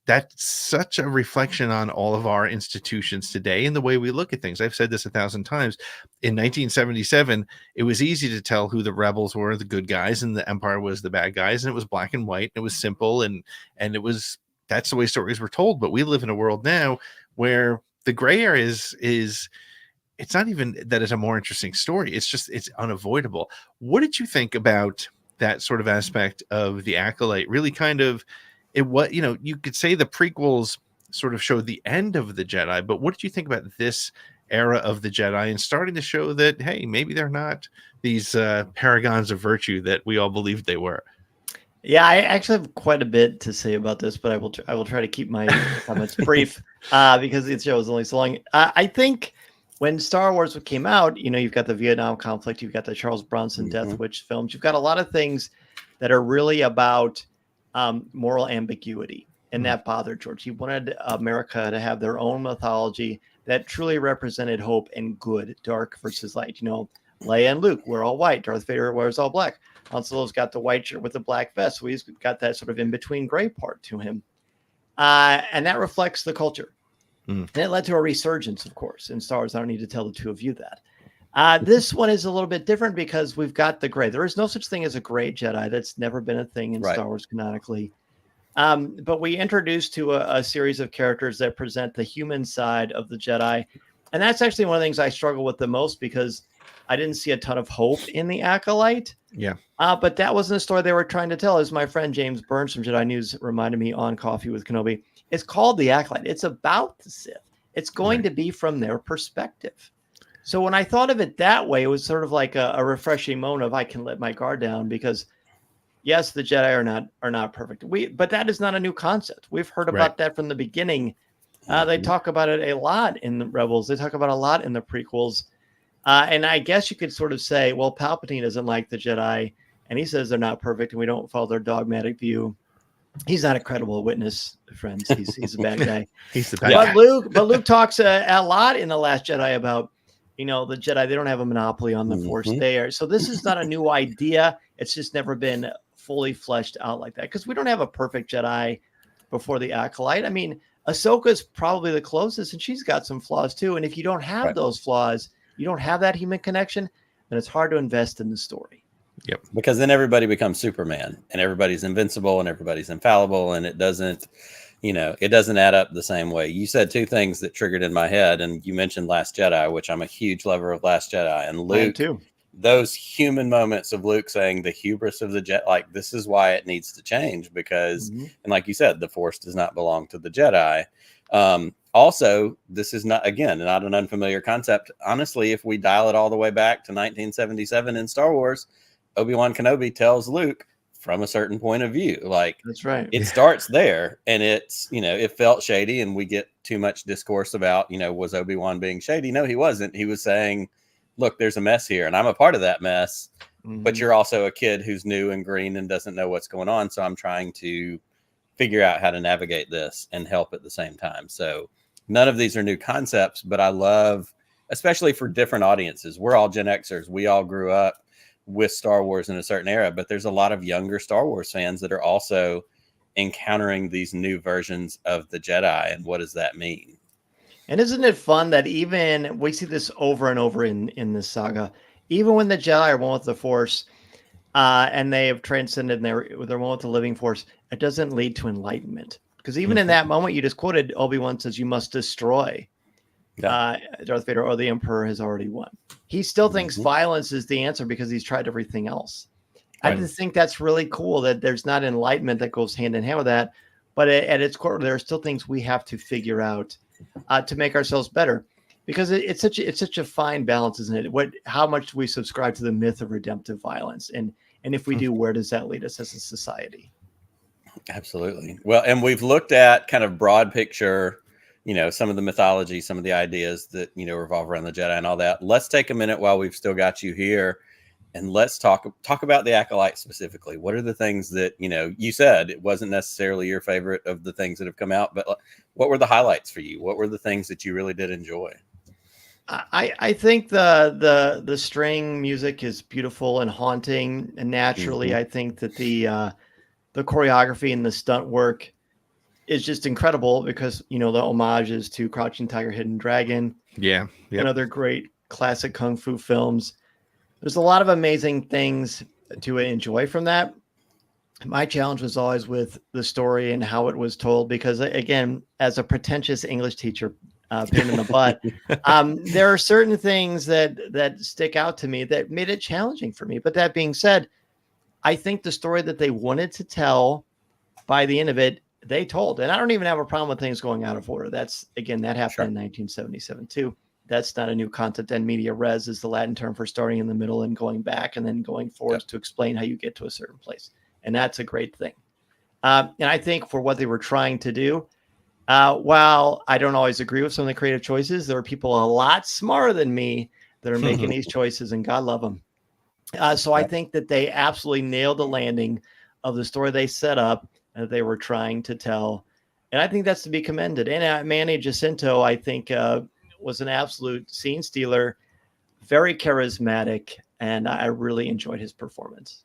that's such a reflection on all of our institutions today and the way we look at things. I've said this 1,000 times. In 1977, it was easy to tell who the rebels were, the good guys, and the Empire was the bad guys. And it was black and white. And it was simple. And that's the way stories were told. But we live in a world now where the gray area is it's not even that it's a more interesting story. It's just, it's unavoidable. What did you think about that sort of aspect of the Acolyte? Really kind of, it what, you know, you could say the prequels sort of showed the end of the Jedi, but what did you think about this era of the Jedi and starting to show that, hey, maybe they're not these paragons of virtue that we all believed they were? Yeah, I actually have quite a bit to say about this, but I will try to keep my comments brief because the show is only so long. I think when Star Wars came out, you know, you've got the Vietnam conflict, you've got the Charles Bronson Death Wish films, you've got a lot of things that are really about moral ambiguity, and that bothered George. He wanted America to have their own mythology that truly represented hope and good, dark versus light. You know, Leia and Luke were all white. Darth Vader wears all black. Han Solo's got the white shirt with the black vest. So he's got that sort of in-between gray part to him. And that reflects the culture. And it led to a resurgence, of course, in Star Wars. I don't need to tell the two of you that. This one is a little bit different because we've got the gray. There is no such thing as a gray Jedi. That's never been a thing in Star Wars canonically. But we introduced to a series of characters that present the human side of the Jedi. And that's actually one of the things I struggle with the most because I didn't see a ton of hope in the Acolyte. Yeah. But that wasn't a story they were trying to tell. As my friend James Burns from Jedi News reminded me on Coffee with Kenobi, it's called The Acolyte. It's about the Sith. It's going to be from their perspective. So when I thought of it that way, it was sort of like a refreshing moment of I can let my guard down because yes, the Jedi are not perfect. But that is not a new concept. We've heard about that from the beginning. They talk about it a lot in the Rebels. They talk about it a lot in the prequels. And I guess you could sort of say, well, Palpatine doesn't like the Jedi, and he says they're not perfect, and we don't follow their dogmatic view. He's not a credible witness, friends. He's a bad guy. He's the bad guy. But Luke talks a lot in The Last Jedi about, you know, the Jedi, they don't have a monopoly on the Force there. So this is not a new idea. It's just never been fully fleshed out like that because we don't have a perfect Jedi before the Acolyte. I mean, Ahsoka's probably the closest, and she's got some flaws too. And if you don't have those flaws, you don't have that human connection, then it's hard to invest in the story. Yep. Because then everybody becomes Superman and everybody's invincible and everybody's infallible. And it doesn't, you know, it doesn't add up the same way. You said two things that triggered in my head, and you mentioned Last Jedi, which I'm a huge lover of Last Jedi, and Luke too. Those human moments of Luke saying the hubris of the Jedi, like this is why it needs to change because, and like you said, the Force does not belong to the Jedi. Also, this is not, again, not an unfamiliar concept. Honestly, if we dial it all the way back to 1977 in Star Wars, Obi-Wan Kenobi tells Luke from a certain point of view. Like, that's right. It starts there, and it's, you know, it felt shady, and we get too much discourse about, you know, was Obi-Wan being shady? No, he wasn't. He was saying, look, there's a mess here, and I'm a part of that mess, but you're also a kid who's new and green and doesn't know what's going on. So I'm trying to figure out how to navigate this and help at the same time. So none of these are new concepts, but I love, especially for different audiences. We're all Gen Xers. We all grew up with Star Wars in a certain era, but there's a lot of younger Star Wars fans that are also encountering these new versions of the Jedi. And what does that mean? And isn't it fun that even we see this over and over in this saga, even when the Jedi are one with the Force and they have transcended and they're one with the living Force, it doesn't lead to enlightenment. Because even in that moment you just quoted, Obi-Wan says, you must destroy Darth Vader or the Emperor has already won. He still thinks violence is the answer because he's tried everything else. I just think that's really cool that there's not enlightenment that goes hand in hand with that. But at its core, there are still things we have to figure out to make ourselves better, because it's such a fine balance, isn't it? How much do we subscribe to the myth of redemptive violence, and if we do, where does that lead us as a society? Absolutely. Well, and we've looked at kind of broad picture, you know, some of the mythology, some of the ideas that, you know, revolve around the Jedi and all that. Let's take a minute while we've still got you here, and let's talk about the Acolyte specifically. What are the things that, you know, you said it wasn't necessarily your favorite of the things that have come out, but what were the highlights for you? What were the things that you really did enjoy? I think the string music is beautiful and haunting, and naturally, I think that the choreography and the stunt work is just incredible because, you know, the homages to Crouching Tiger, Hidden Dragon, and other great classic kung fu films. There's a lot of amazing things to enjoy from that. My challenge was always with the story and how it was told, because again, as a pretentious English teacher, pain in the butt. There are certain things that stick out to me that made it challenging for me. But that being said, I think the story that they wanted to tell by the end of it, they told. And I don't even have a problem with things going out of order. That's, again, that happened in 1977 too. That's not a new concept. And media res is the Latin term for starting in the middle and going back and then going forwards to explain how you get to a certain place. And that's a great thing. And I think for what they were trying to do, while I don't always agree with some of the creative choices, there are people a lot smarter than me that are making these choices, and God love them. So I think that they absolutely nailed the landing of the story they set up and that they were trying to tell. And I think that's to be commended. And Manny Jacinto, I think, was an absolute scene stealer, very charismatic, and I really enjoyed his performance.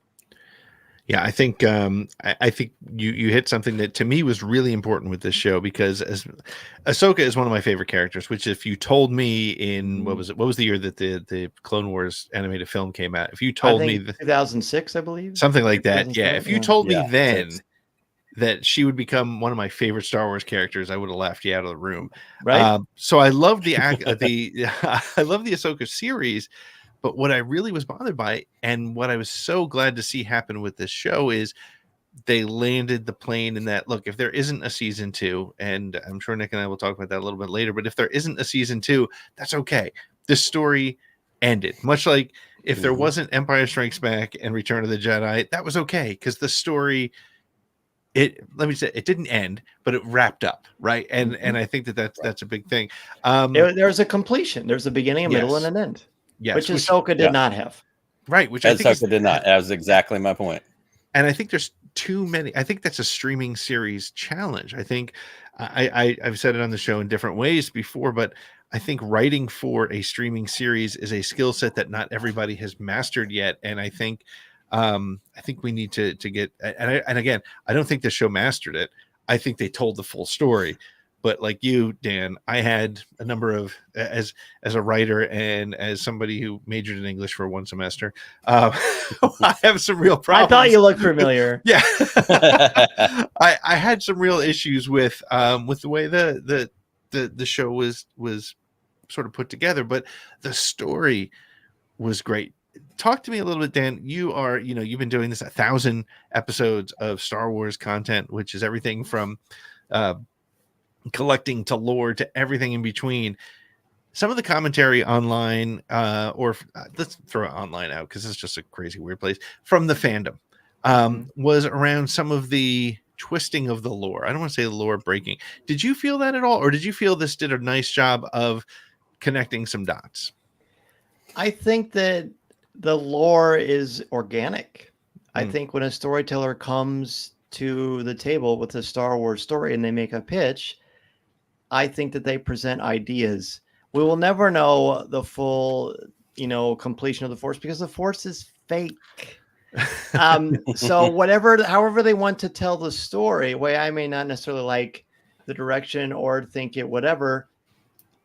Yeah, I think I think you hit something that to me was really important with this show, because as Ahsoka is one of my favorite characters. Which, if you told me in what was the year that the Clone Wars animated film came out, if you told me 2006, I believe, something like that, yeah. If you told me then that she would become one of my favorite Star Wars characters, I would have laughed you out of the room. Right. So I love the I love the Ahsoka series. But what I really was bothered by, and what I was so glad to see happen with this show, is they landed the plane in that, look, if there isn't a season 2, and I'm sure Nick and I will talk about that a little bit later, but if there isn't a season 2, that's okay. This story ended. Much like if there wasn't Empire Strikes Back and Return of the Jedi, that was okay, because the story, let me say, it didn't end, but it wrapped up, right? And I think that's a big thing. There's a completion. There's a beginning, a middle, and an end. Yes, which Ahsoka did not have. Right, which Ahsoka did not. That was exactly my point. And I think there's too many. I think that's a streaming series challenge. I think I've said it on the show in different ways before, but I think writing for a streaming series is a skill set that not everybody has mastered yet. And I think we need to get. And again, I don't think the show mastered it. I think they told the full story. But like you, Dan, I had a number of, as a writer and as somebody who majored in English for one semester, I have some real problems. I thought you looked familiar. Yeah, I had some real issues with the way the show was sort of put together, but the story was great. Talk to me a little bit, Dan. You've been doing this 1,000 episodes of Star Wars content, which is everything from collecting to lore to everything in between. Some of the commentary online, or let's throw online out because it's just a crazy weird place, from the fandom was around some of the twisting of the lore. I don't want to say the lore breaking. Did you feel that at all, or did you feel this did a nice job of connecting some dots? I think that the lore is organic. I think when a storyteller comes to the table with a Star Wars story and they make a pitch, I think that they present ideas. We will never know the full, completion of the Force, because the Force is fake. So however they want to tell the story, way I may not necessarily like the direction or think it, whatever,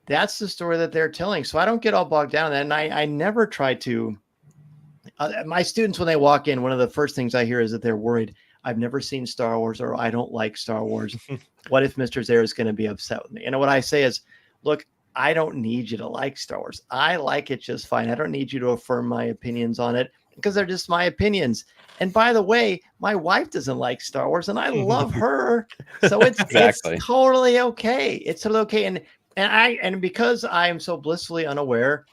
that's the story that they're telling. So I don't get all bogged down in that. And I never try to, my students, when they walk in, one of the first things I hear is that they're worried. I've never seen Star Wars, or I don't like Star Wars. What if Mr. Zehr is going to be upset with me? And what I say is, look, I don't need you to like Star Wars. I like it just fine. I don't need you to affirm my opinions on it, because they're just my opinions. And by the way, my wife doesn't like Star Wars, and I love her. So it's totally okay. It's totally okay. And because I am so blissfully unaware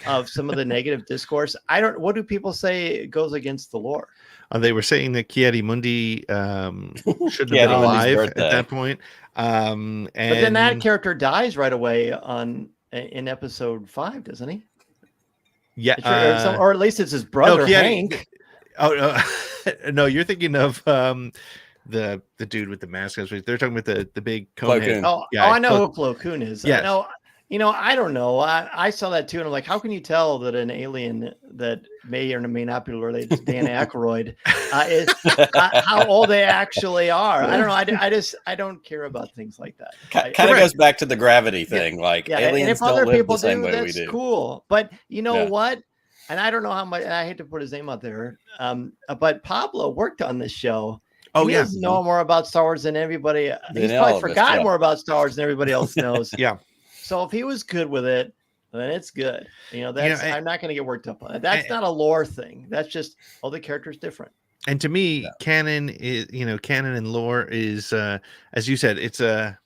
of some of the negative discourse, what do people say goes against the lore? They were saying that Ki-Adi-Mundi shouldn't have been alive at that point. But then that character dies right away in episode 5, doesn't he? Yeah. Or at least it's his brother, Hank. No, you're thinking of the dude with the mask. They're talking about the big cone head. I know who Plo Koon is. Yeah. I don't know. I saw that too, and I'm like, how can you tell that an alien that may or may not be related to Dan Acolyte is how old they actually are? I don't know. I don't care about things like that. Kind of goes back to the gravity thing. Aliens and if don't other live people the same do, way that's we do. Cool. But you know what? And I don't know how much. And I hate to put his name out there. But Pablo worked on this show. Oh, he knows more about Star Wars than everybody. He's probably forgotten more about Star Wars than everybody else knows. Yeah. So if he was good with it, then it's good. I'm not going to get worked up on it. That's not a lore thing. That's just, the character's different. And to me, canon is, canon and lore is, as you said, it's organic.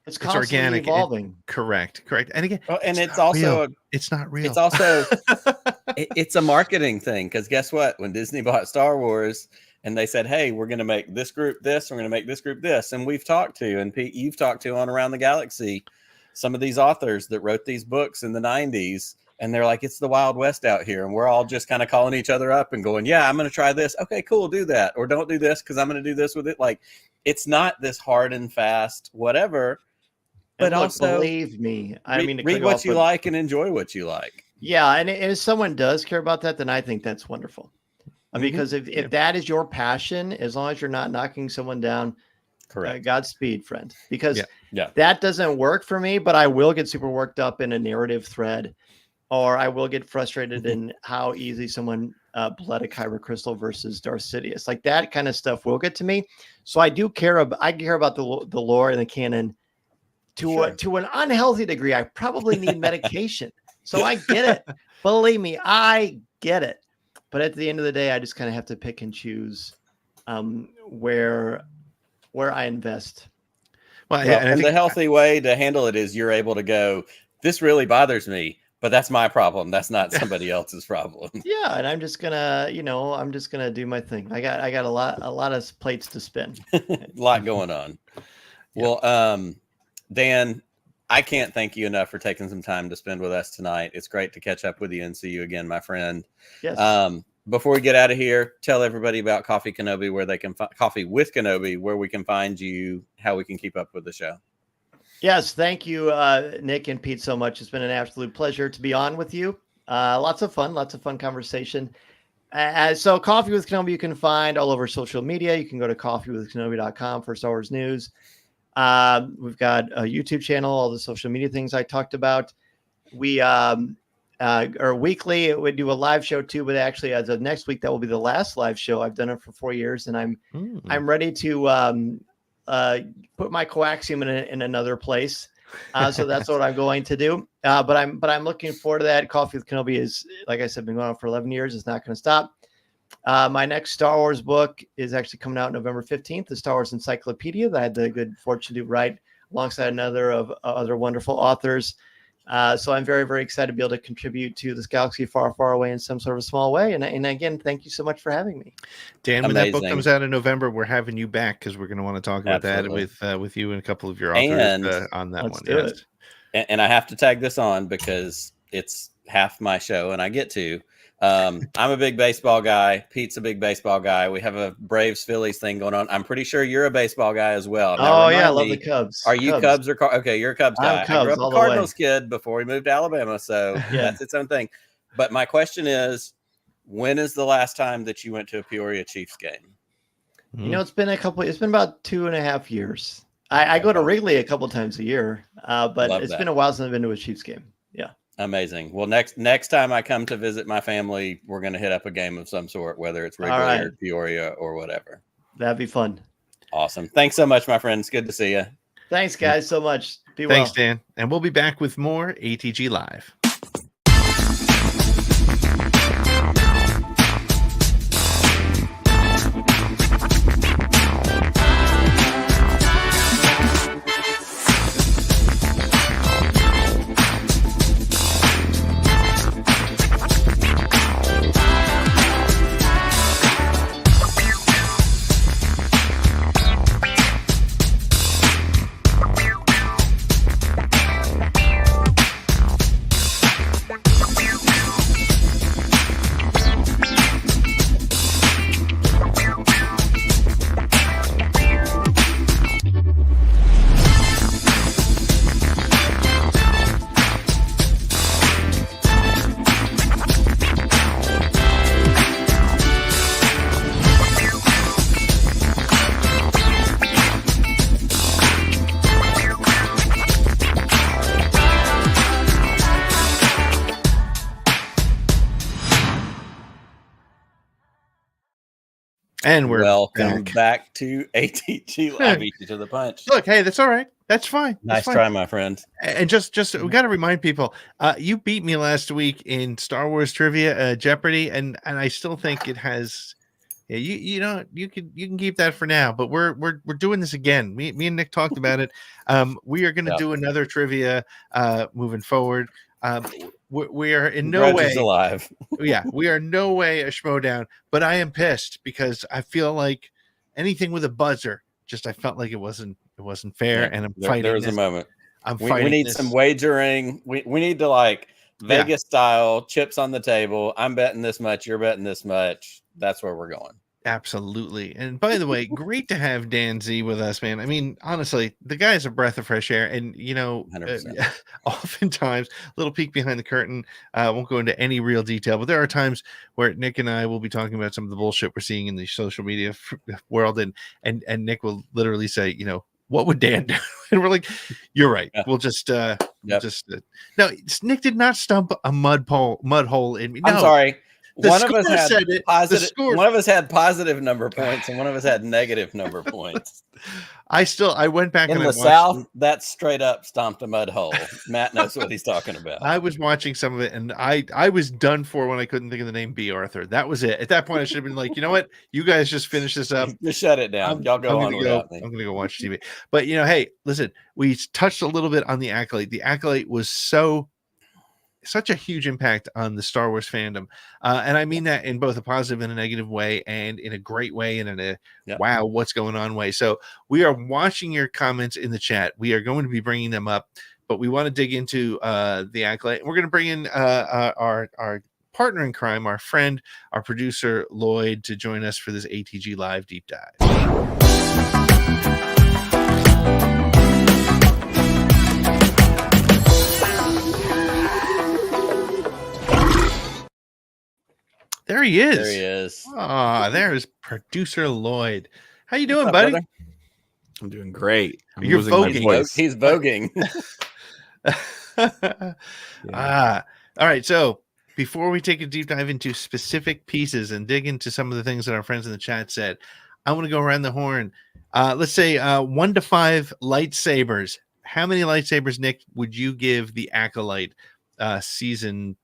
It's constantly organic, evolving. Correct. And again, it's also it's not real. It's also it's a marketing thing, because guess what? When Disney bought Star Wars and they said, "Hey, we're going to make this group this, we're going to make this group this," and we've talked to, and Pete, you've talked to on Around the Galaxy, some of these authors that wrote these books in the 90s, and they're like, it's the Wild West out here, and we're all just kind of calling each other up and going, "Yeah, I'm going to try this. Okay, cool, do that, or don't do this because I'm going to do this with it." Like, it's not this hard and fast whatever. But also, believe me, read what you like and enjoy what you like. Yeah, and if someone does care about that, then I think that's wonderful. Because if that is your passion, as long as you're not knocking someone down, correct. Godspeed, friend. Because that doesn't work for me, but I will get super worked up in a narrative thread, or I will get frustrated in how easy someone bled a Kyber crystal versus Darth Sidious. Like, that kind of stuff will get to me. So I care about the lore and the canon to an unhealthy degree. I probably need medication. So I get it. Believe me, I get it. But at the end of the day, I just kind of have to pick and choose where I invest. Well, and the healthy way to handle it is you're able to go, this really bothers me, but that's my problem. That's not somebody else's problem. Yeah, and I'm just gonna do my thing. I got a lot of plates to spin. A lot going on. Well, Dan, I can't thank you enough for taking some time to spend with us tonight. It's great to catch up with you and see you again, my friend. Yes. Before we get out of here, tell everybody about Coffee Kenobi, where they can Coffee with Kenobi, where we can find you, how we can keep up with the show. Yes, thank you, Nick and Pete, so much. It's been an absolute pleasure to be on with you. Lots of fun conversation. So Coffee with Kenobi you can find all over social media. You can go to coffeewithkenobi.com for Star Wars news. We've got a YouTube channel, all the social media things I talked about. We are weekly. We do a live show too, but actually as of next week, that will be the last live show. I've done it for 4 years, and I'm ready to put my coaxium in another place. So that's what I'm going to do. But I'm looking forward to that. Coffee with Kenobi is, like I said, been going on for 11 years. It's not going to stop. My next Star Wars book is actually coming out November 15th, the Star Wars Encyclopedia that I had the good fortune to write alongside another of other wonderful authors. So I'm very, very excited to be able to contribute to this galaxy far, far away in some sort of small way. And again, thank you so much for having me. Dan, when that book comes out in November, we're having you back because we're going to want to talk about that with you and a couple of your authors on that one. Yes. And I have to tag this on because it's half my show and I get to. I'm a big baseball guy. Pete's a big baseball guy. We have a Braves Phillies thing going on. I'm pretty sure you're a baseball guy as well. Now, I love the Cubs. Are you Cubs or okay? You're a Cubs guy. Cubs, I grew up a Cardinals kid before we moved to Alabama, so that's its own thing. But my question is, when is the last time that you went to a Peoria Chiefs game? It's been about 2.5 years. I go to Wrigley a couple times a year, but it's been a while since I've been to a Chiefs game. Yeah. Amazing. Well, next time I come to visit my family, we're going to hit up a game of some sort, whether it's Wrigley or Peoria or whatever. That'd be fun. Awesome. Thanks so much, my friends. Good to see you. Thanks, guys, so much. Be well. Thanks, Dan. And we'll be back with more ATG Live. And we're welcome back to ATG Live. Beat you to the punch. Look, hey, that's all right. That's fine. Nice try, my friend. And just we got to remind people, you beat me last week in Star Wars trivia, Jeopardy, and I still think it has. Yeah, you can keep that for now, but we're doing this again. Me and Nick talked about it. We are going to do another trivia moving forward. We are in no way alive. Yeah, we are no way a Schmodown, but I am pissed because I feel like anything with a buzzer, I felt like it wasn't fair, and I'm fighting. There was a moment. We need some wagering. We need to Vegas style chips on the table. I'm betting this much. You're betting this much. That's where we're going. Absolutely. And by the way, great to have Dan Z with us, man. I mean, honestly, the guy's a breath of fresh air. And, oftentimes, a little peek behind the curtain, won't go into any real detail, but there are times where Nick and I will be talking about some of the bullshit we're seeing in the social media world. And Nick will literally say, what would Dan do? And we're like, you're right. Yeah. We'll just, no, Nick did not stump a mud hole in me. No. I'm sorry. One of us had positive number points and one of us had negative number points. I went back in the South. That's straight up stomped a mud hole. Matt knows what he's talking about. I was watching some of it and I was done for when I couldn't think of the name B. Arthur. That was it. At that point, I should have been like, you know what? You guys just finish this up. Just shut it down. Y'all go on without me. I'm going to go watch TV. But hey, listen, we touched a little bit on the Acolyte. The Acolyte was such a huge impact on the Star Wars fandom. And I mean that in both a positive and a negative way, and in a great way, and in a wow, what's going on way. So we are watching your comments in the chat. We are going to be bringing them up, but we want to dig into the Acolyte. We're going to bring in our partner in crime, our friend, our producer, Lloyd, to join us for this ATG Live deep dive. There he is. There's producer Lloyd. How you doing, buddy? Brother? I'm doing great. You're voguing. He's voguing. All right. So before we take a deep dive into specific pieces and dig into some of the things that our friends in the chat said, I want to go around the horn. Let's say 1 to 5 lightsabers. How many lightsabers, Nick, would you give the Acolyte season?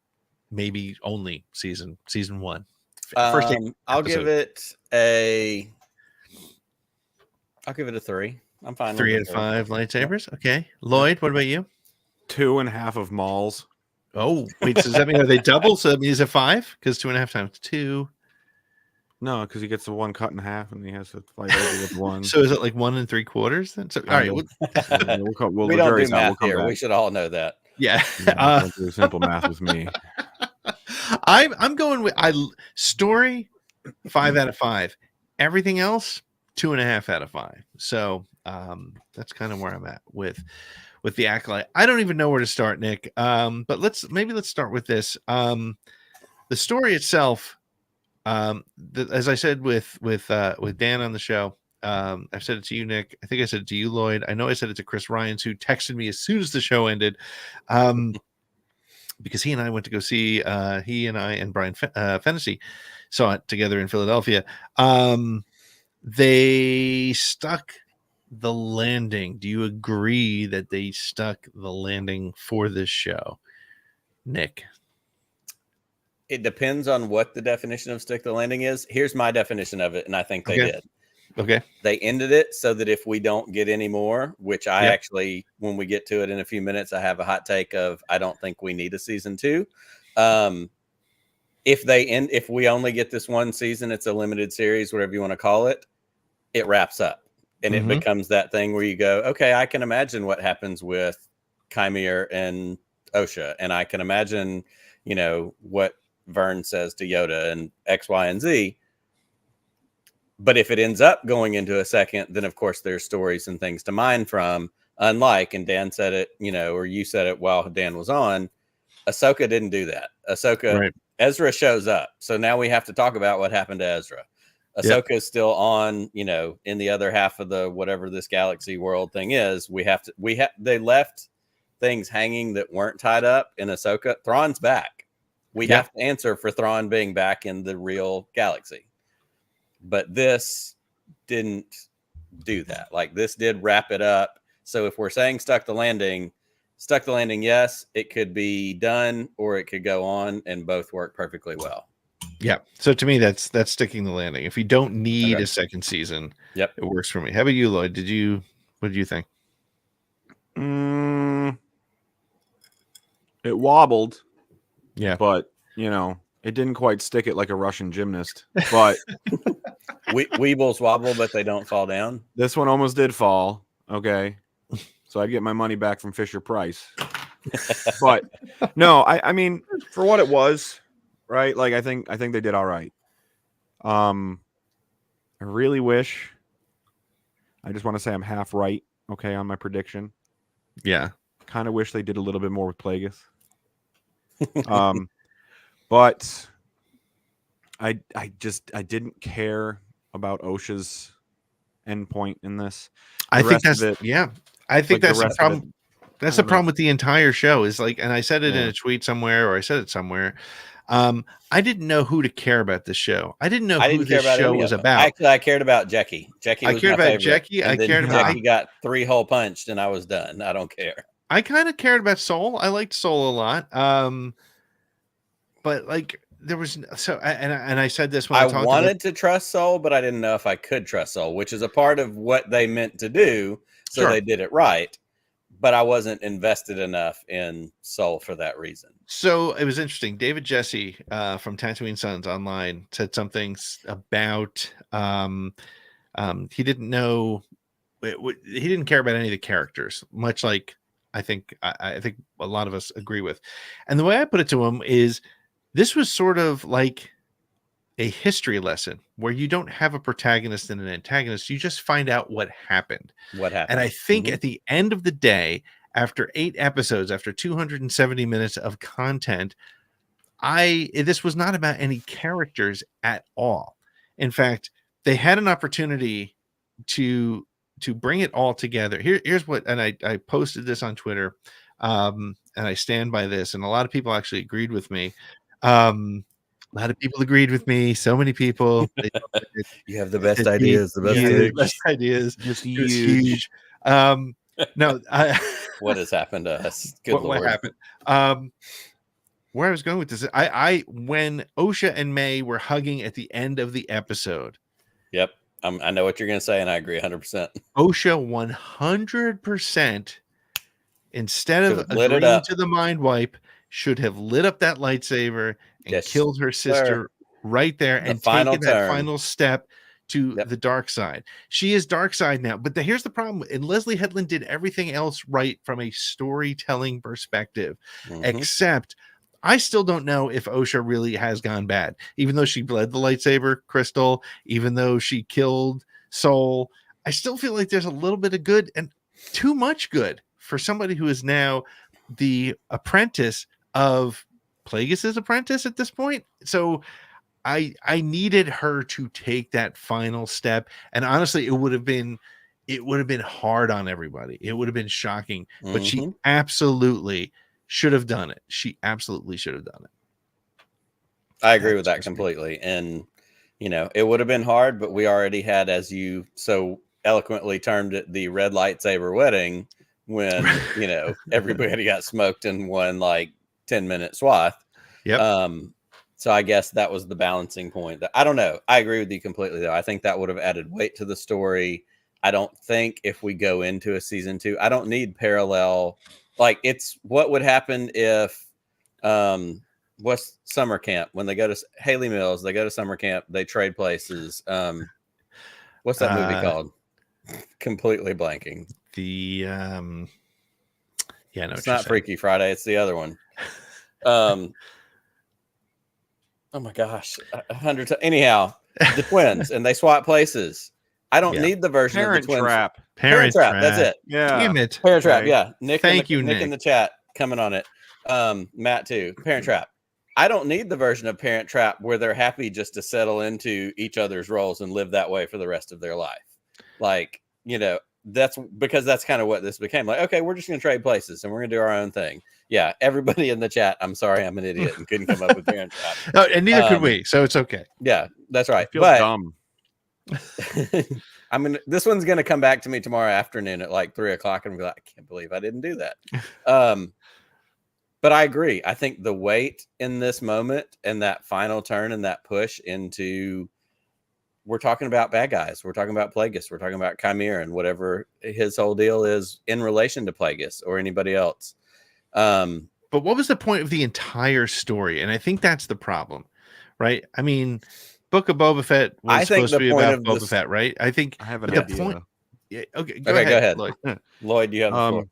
Maybe only season 1. First I'll give it a 3. I'm fine. 3 out of 5 lightsabers. Okay, Lloyd, what about you? 2.5 of Maul's. Oh, wait. So does that mean are they double? So that means a 5 because 2.5 times 2. No, because he gets the one cut in half and he has to fight over with one. So is it like 1 3/4 then? So all right, we don't do math here. We should all know that. Yeah, don't do simple math with me. I'm going with story 5 out of 5. Everything else 2.5 out of 5. So that's kind of where I'm at with the Acolyte. I don't even know where to start, Nick. But let's start with this. The story itself, as I said with Dan on the show. I've said it to you, Nick. I think I said it to you, Lloyd. I know I said it to Chris Ryans, who texted me as soon as the show ended, because he and I went to go see. He and I and Brian Fennessy saw it together in Philadelphia. They stuck the landing. Do you agree that they stuck the landing for this show, Nick? It depends on what the definition of stick the landing is. Here's my definition of it, and I think they did. Okay. They ended it so that if we don't get any more, which I actually, when we get to it in a few minutes, I have a hot take of I don't think we need a season 2. If we only get this one season, it's a limited series, whatever you want to call it, it wraps up. And it becomes that thing where you go, okay, I can imagine what happens with Chimere and Osha. And I can imagine, what Vern says to Yoda and X, Y, and Z. But if it ends up going into a second, then of course there's stories and things to mine from. Unlike, and Dan said it, or you said it while Dan was on, Ahsoka didn't do that. Ezra shows up. So now we have to talk about what happened to Ezra. Ahsoka is still on, in the other half of the whatever this galaxy world thing is. They left things hanging that weren't tied up in Ahsoka. Thrawn's back. We have to answer for Thrawn being back in the real galaxy. but this didn't do that. Like, this did wrap it up. So if we're saying stuck the landing, yes, it could be done or it could go on, and both work perfectly well. Yeah. So to me, that's sticking the landing. If you don't need Okay. a second season, Yep, it works for me. How about you, Lloyd? What did you think? It wobbled. Yeah. But, it didn't quite stick it like a Russian gymnast. But Weebles wobble, but they don't fall down. this one almost did fall. Okay. So I'd get my money back from Fisher Price. But no, I mean, for what it was, right? Like, I think they did all right. I really wish, I just want to say I'm half right, okay, on my prediction. Yeah. Kind of wish they did a little bit more with Plagueis. But I didn't care about OSHA's endpoint in this. I think that's that's the problem. That's the problem with the entire show is like, and I said it in a tweet somewhere, or I said it somewhere. I didn't know who to care about this show. I didn't know who this show was about. Actually, I cared about Jackie. I cared about Jackie. I cared about Jackie got 3 hole punched, and I was done. I don't care. I kind of cared about Soul. I liked Soul a lot. But like there was and I said this when I wanted to trust Soul, but I didn't know if I could trust Soul, which is a part of what they meant to do. So they did it right. But I wasn't invested enough in Soul for that reason. So it was interesting. David Jesse from Tatooine Sons online said something about he didn't know, he didn't care about any of the characters, much like I think a lot of us agree with. And the way I put it to him is this was sort of like a history lesson where you don't have a protagonist and an antagonist. You just find out what happened. And I think at the end of the day, after 8 episodes, after 270 minutes of content, this was not about any characters at all. In fact, they had an opportunity to bring it all together. Here's what, and I posted this on Twitter, and I stand by this, and a lot of people actually agreed with me. A lot of people agreed with me. So many people. You have the best ideas. The best ideas. Just huge. No. What has happened to us? What happened? Where I was going with this, when OSHA and May were hugging at the end of the episode. Yep. I know what you're going to say, and I agree 100%. OSHA 100%, instead of agreeing to the mind wipe, should have lit up that lightsaber and killed her sister right there and taken that final step to the dark side. She is dark side now. But here's the problem. And Leslie Headland did everything else right from a storytelling perspective, except I still don't know if OSHA really has gone bad, even though she bled the lightsaber crystal, even though she killed Soul. I still feel like there's a little bit of good and too much good for somebody who is now the apprentice of Plagueis' apprentice at this point. So I needed her to take that final step. And honestly, it would have been hard on everybody. It would have been shocking, but she absolutely should have done it. She absolutely should have done it. I agree with that completely. And, it would have been hard, but we already had, as you so eloquently termed it, the red lightsaber wedding when, everybody got smoked in one 10-minute swath. Yep. So I guess that was the balancing point. I don't know. I agree with you completely, though. I think that would have added weight to the story. I don't think if we go into a season 2, I don't need parallel. It's what would happen if what's summer camp when they go to Haley Mills, they go to summer camp, they trade places. What's that movie called? Completely blanking. It's not Freaky Friday. It's the other one. Oh my gosh, 100 times. Anyhow, the twins and they swap places. I don't need the version of the twins. Parent Trap. That's it. Yeah. Damn it. Parent Trap. Yeah. Nick. Nick in the chat coming on it. Matt too. Parent Trap. I don't need the version of Parent Trap where they're happy just to settle into each other's roles and live that way for the rest of their life. That's because that's kind of what this became. Okay, we're just going to trade places and we're going to do our own thing. Yeah, everybody in the chat, I'm sorry I'm an idiot and couldn't come up with Parent Trap. No, and neither could we, so it's okay. Yeah, that's right. I feel dumb. This one's gonna come back to me tomorrow afternoon at like 3:00 and be like, I can't believe I didn't do that. But I agree. I think the weight in this moment and that final turn and that push into, we're talking about bad guys. We're talking about Plagueis. We're talking about Chimera and whatever his whole deal is in relation to Plagueis or anybody else. But what was the point of the entire story? And I think that's the problem, right? I mean, Book of Boba Fett was supposed to be about Boba Fett, right? I think I have an idea. Point. Yeah, okay, go ahead. Lloyd. Lloyd, you have the floor.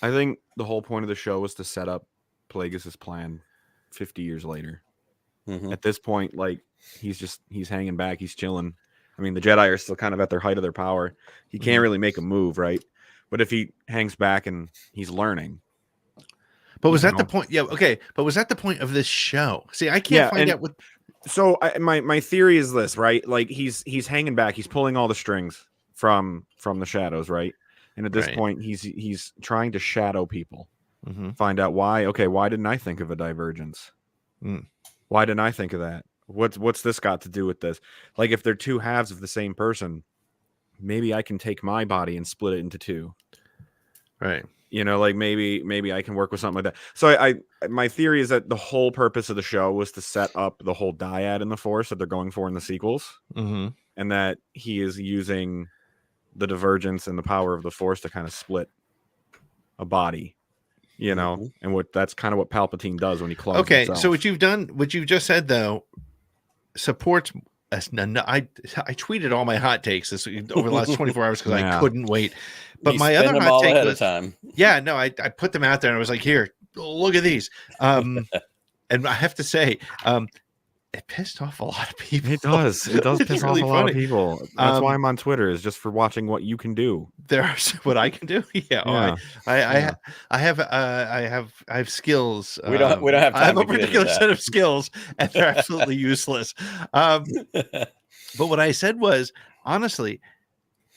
I think the whole point of the show was to set up Plagueis' plan 50 years later. Mm-hmm. At this point, like he's hanging back, he's chilling. I mean, the Jedi are still kind of at their height of their power. He can't really make a move, right? But if he hangs back and he's learning. But was that the point? Yeah, okay. But was that the point of this show? See, I can't find out what. So my theory is this, right? Like he's hanging back, he's pulling all the strings from the shadows, right? And at this point, he's trying to shadow people, find out why. Okay, why didn't I think of a divergence? Why didn't I think of that? What's this got to do with this? Like, if they're two halves of the same person, maybe I can take my body and split it into two, right? You know, like maybe I can work with something like that. So my theory is that the whole purpose of the show was to set up the whole dyad in the Force that they're going for in the sequels, and that he is using the divergence and the power of the Force to kind of split a body, you know, and that's kind of what Palpatine does when he clones himself. So what you've just said though supports us. I tweeted all my hot takes over the last 24 hours because I couldn't wait. But my other hot take was I put them out there and I was like, here, look at these. And I have to say, it pissed off a lot of people. It does piss off a lot of people. That's why I'm on Twitter, is just for watching what you can do. There's what I can do. I have skills. We don't have time. I have a particular set of skills, and they're absolutely useless. But what I said was, honestly,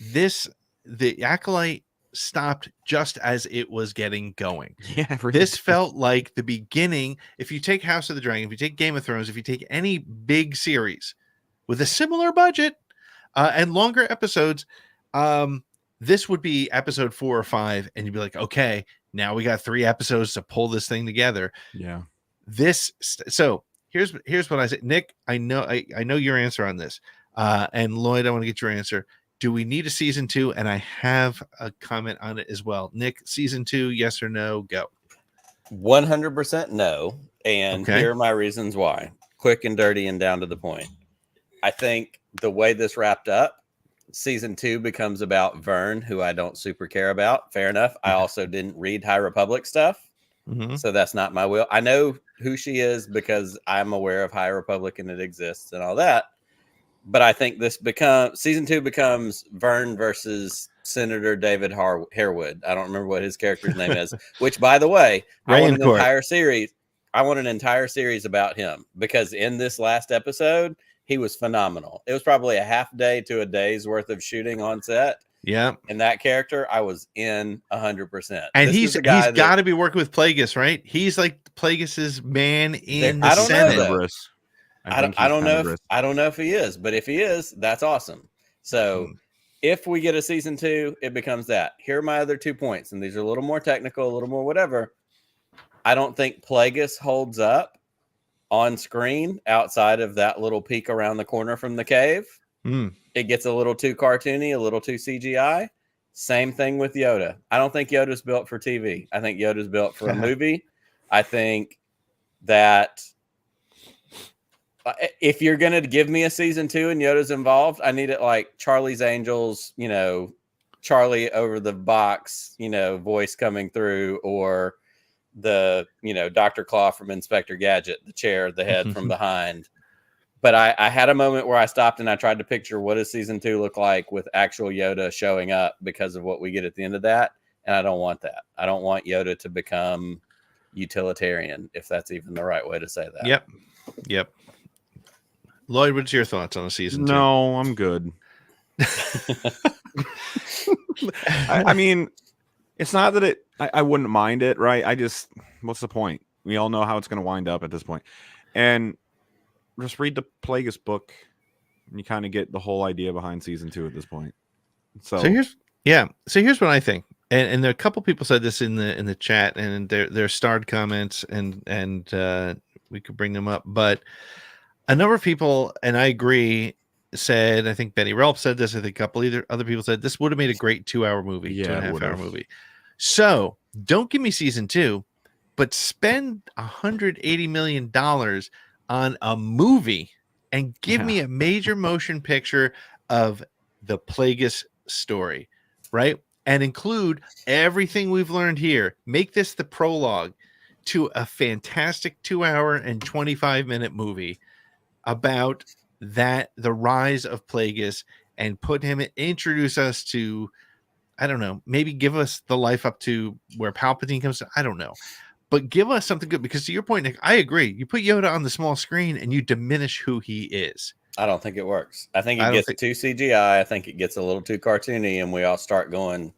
the Acolyte stopped just as it was getting going. This felt like the beginning. If you take House of the Dragon, if you take Game of Thrones, if you take any big series with a similar budget and longer episodes, this would be episode 4 or 5, and you'd be like, okay, now we got 3 episodes to pull this thing together. So here's what I say, Nick. I know your answer on this, and Lloyd, I want to get your answer. Do we need a season 2? And I have a comment on it as well. Nick, season 2, yes or no? Go. 100% no. And here are my reasons why. Quick and dirty and down to the point. I think the way this wrapped up, season 2 becomes about Vern, who I don't super care about. Fair enough. I also didn't read High Republic stuff. So that's not my will. I know who she is because I'm aware of High Republic and it exists and all that. But I think season 2 becomes Vern versus Senator David Harewood. I don't remember what his character's name is, which, by the way, I want an entire series about him, because in this last episode, he was phenomenal. It was probably a half day to a day's worth of shooting on set. Yeah. And that character, I was in 100%. And he's got to be working with Plagueis, right? He's like Plagueis's man in the Senate. I don't know if he is, but if he is, that's awesome. So if we get a season 2, it becomes that. Here are my other 2 points, and these are a little more technical, a little more whatever. I don't think Plagueis holds up on screen outside of that little peek around the corner from the cave. It gets a little too cartoony, a little too CGI. Same thing with Yoda. I don't think Yoda's built for TV. I think Yoda's built for a movie. I think that if you're going to give me a season 2 and Yoda's involved, I need it like Charlie's Angels, you know, Charlie over the box, you know, voice coming through, or the, you know, Dr. Claw from Inspector Gadget, the chair, the head from behind. But I had a moment where I stopped and I tried to picture what does season 2 look like with actual Yoda showing up because of what we get at the end of that. And I don't want that. I don't want Yoda to become utilitarian, if that's even the right way to say that. Yep. Lloyd, what's your thoughts on a season 2? No, I'm good. I mean, it's not that I wouldn't mind it, right? What's the point? We all know how it's going to wind up at this point. And just read the Plagueis book You kind of get the whole idea behind season 2 at this point. So here's what I think. And there are a couple people said this in the chat, and they're starred comments, and we could bring them up. But a number of people, and I agree, said, I think Benny Relp said this, I think a couple other people said this would have made a great 2-hour movie, Yeah, 2.5-hour movie. So don't give me season 2, but spend $180 million on a movie and give me a major motion picture of the Plagueis story, right? And include everything we've learned here. Make this the prologue to a fantastic 2-hour and 25-minute movie about the rise of Plagueis, and introduce us to, I don't know, maybe give us the life up to where Palpatine comes to, I don't know. But give us something good, because to your point, Nick, I agree. You put Yoda on the small screen and you diminish who he is. I don't think it works. I think it gets too CGI. I think it gets a little too cartoony, and we all start going.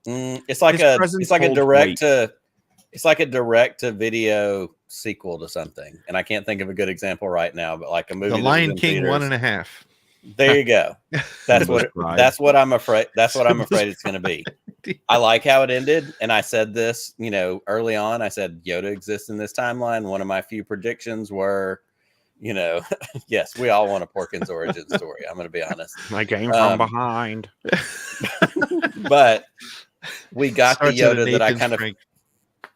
It's like a direct to video sequel to something, and I can't think of a good example right now. But like a movie, The Lion King theaters. 1.5. There you go. That's what I'm afraid. That's what I'm afraid it's going to be. I like how it ended, and I said this, early on. I said Yoda exists in this timeline. One of my few predictions were, yes, we all want a Porkins origin story. I'm going to be honest. I came from behind, but we got the Yoda that I kind of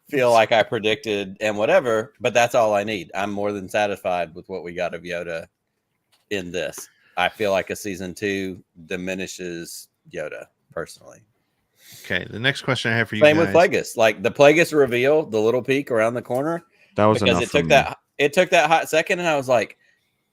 feel like I predicted and whatever. But that's all I need. I'm more than satisfied with what we got of Yoda in this. I feel like a season 2 diminishes Yoda personally. Okay, the next question I have for you. Same with Plagueis. Like the Plagueis reveal, the little peek around the corner. That was because it took that hot second, and I was like,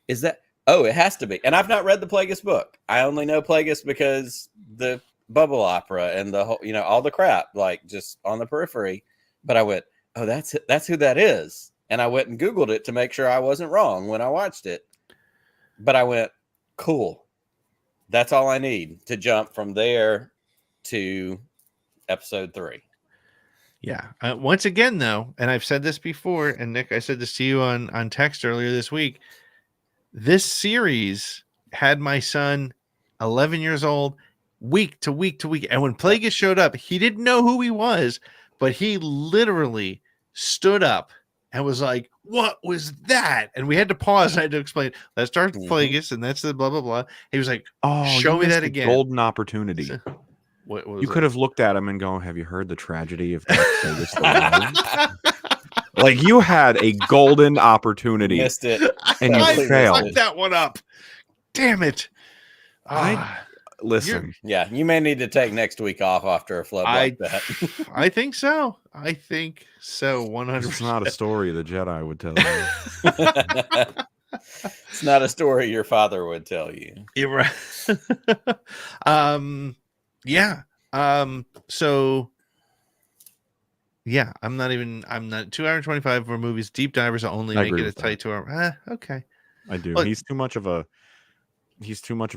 "Is that? Oh, it has to be." And I've not read the Plagueis book. I only know Plagueis because the bubble opera and the whole, all the crap, like just on the periphery. But I went, "Oh, that's who that is," and I went and Googled it to make sure I wasn't wrong when I watched it. But I went, "Cool, that's all I need to jump from there to episode 3." Yeah. Once again, though, and I've said this before, and Nick, I said this to you on text earlier this week. This series had my son, 11 years old, week to week to week. And when Plagueis showed up, he didn't know who he was, but he literally stood up and was like, "What was that?" And we had to pause. And I had to explain, that's Darth Plagueis, and that's the blah, blah, blah. He was like, "Oh, show me that again." Golden opportunity. So, what you could have looked at him and go, "Have you heard the tragedy of Darth Plagueis?" Like, you had a golden opportunity. Missed it. And you failed. Fucked that one up. Damn it. Listen. Yeah, you may need to take next week off after a flub like that. I think so. 100%. It's not a story the Jedi would tell you. It's not a story your father would tell you. You're right. Yeah. So yeah, I'm not 2 hours 25 for movies. Deep divers only make it a tight 2 hour. Okay. I do. Look, he's too much of a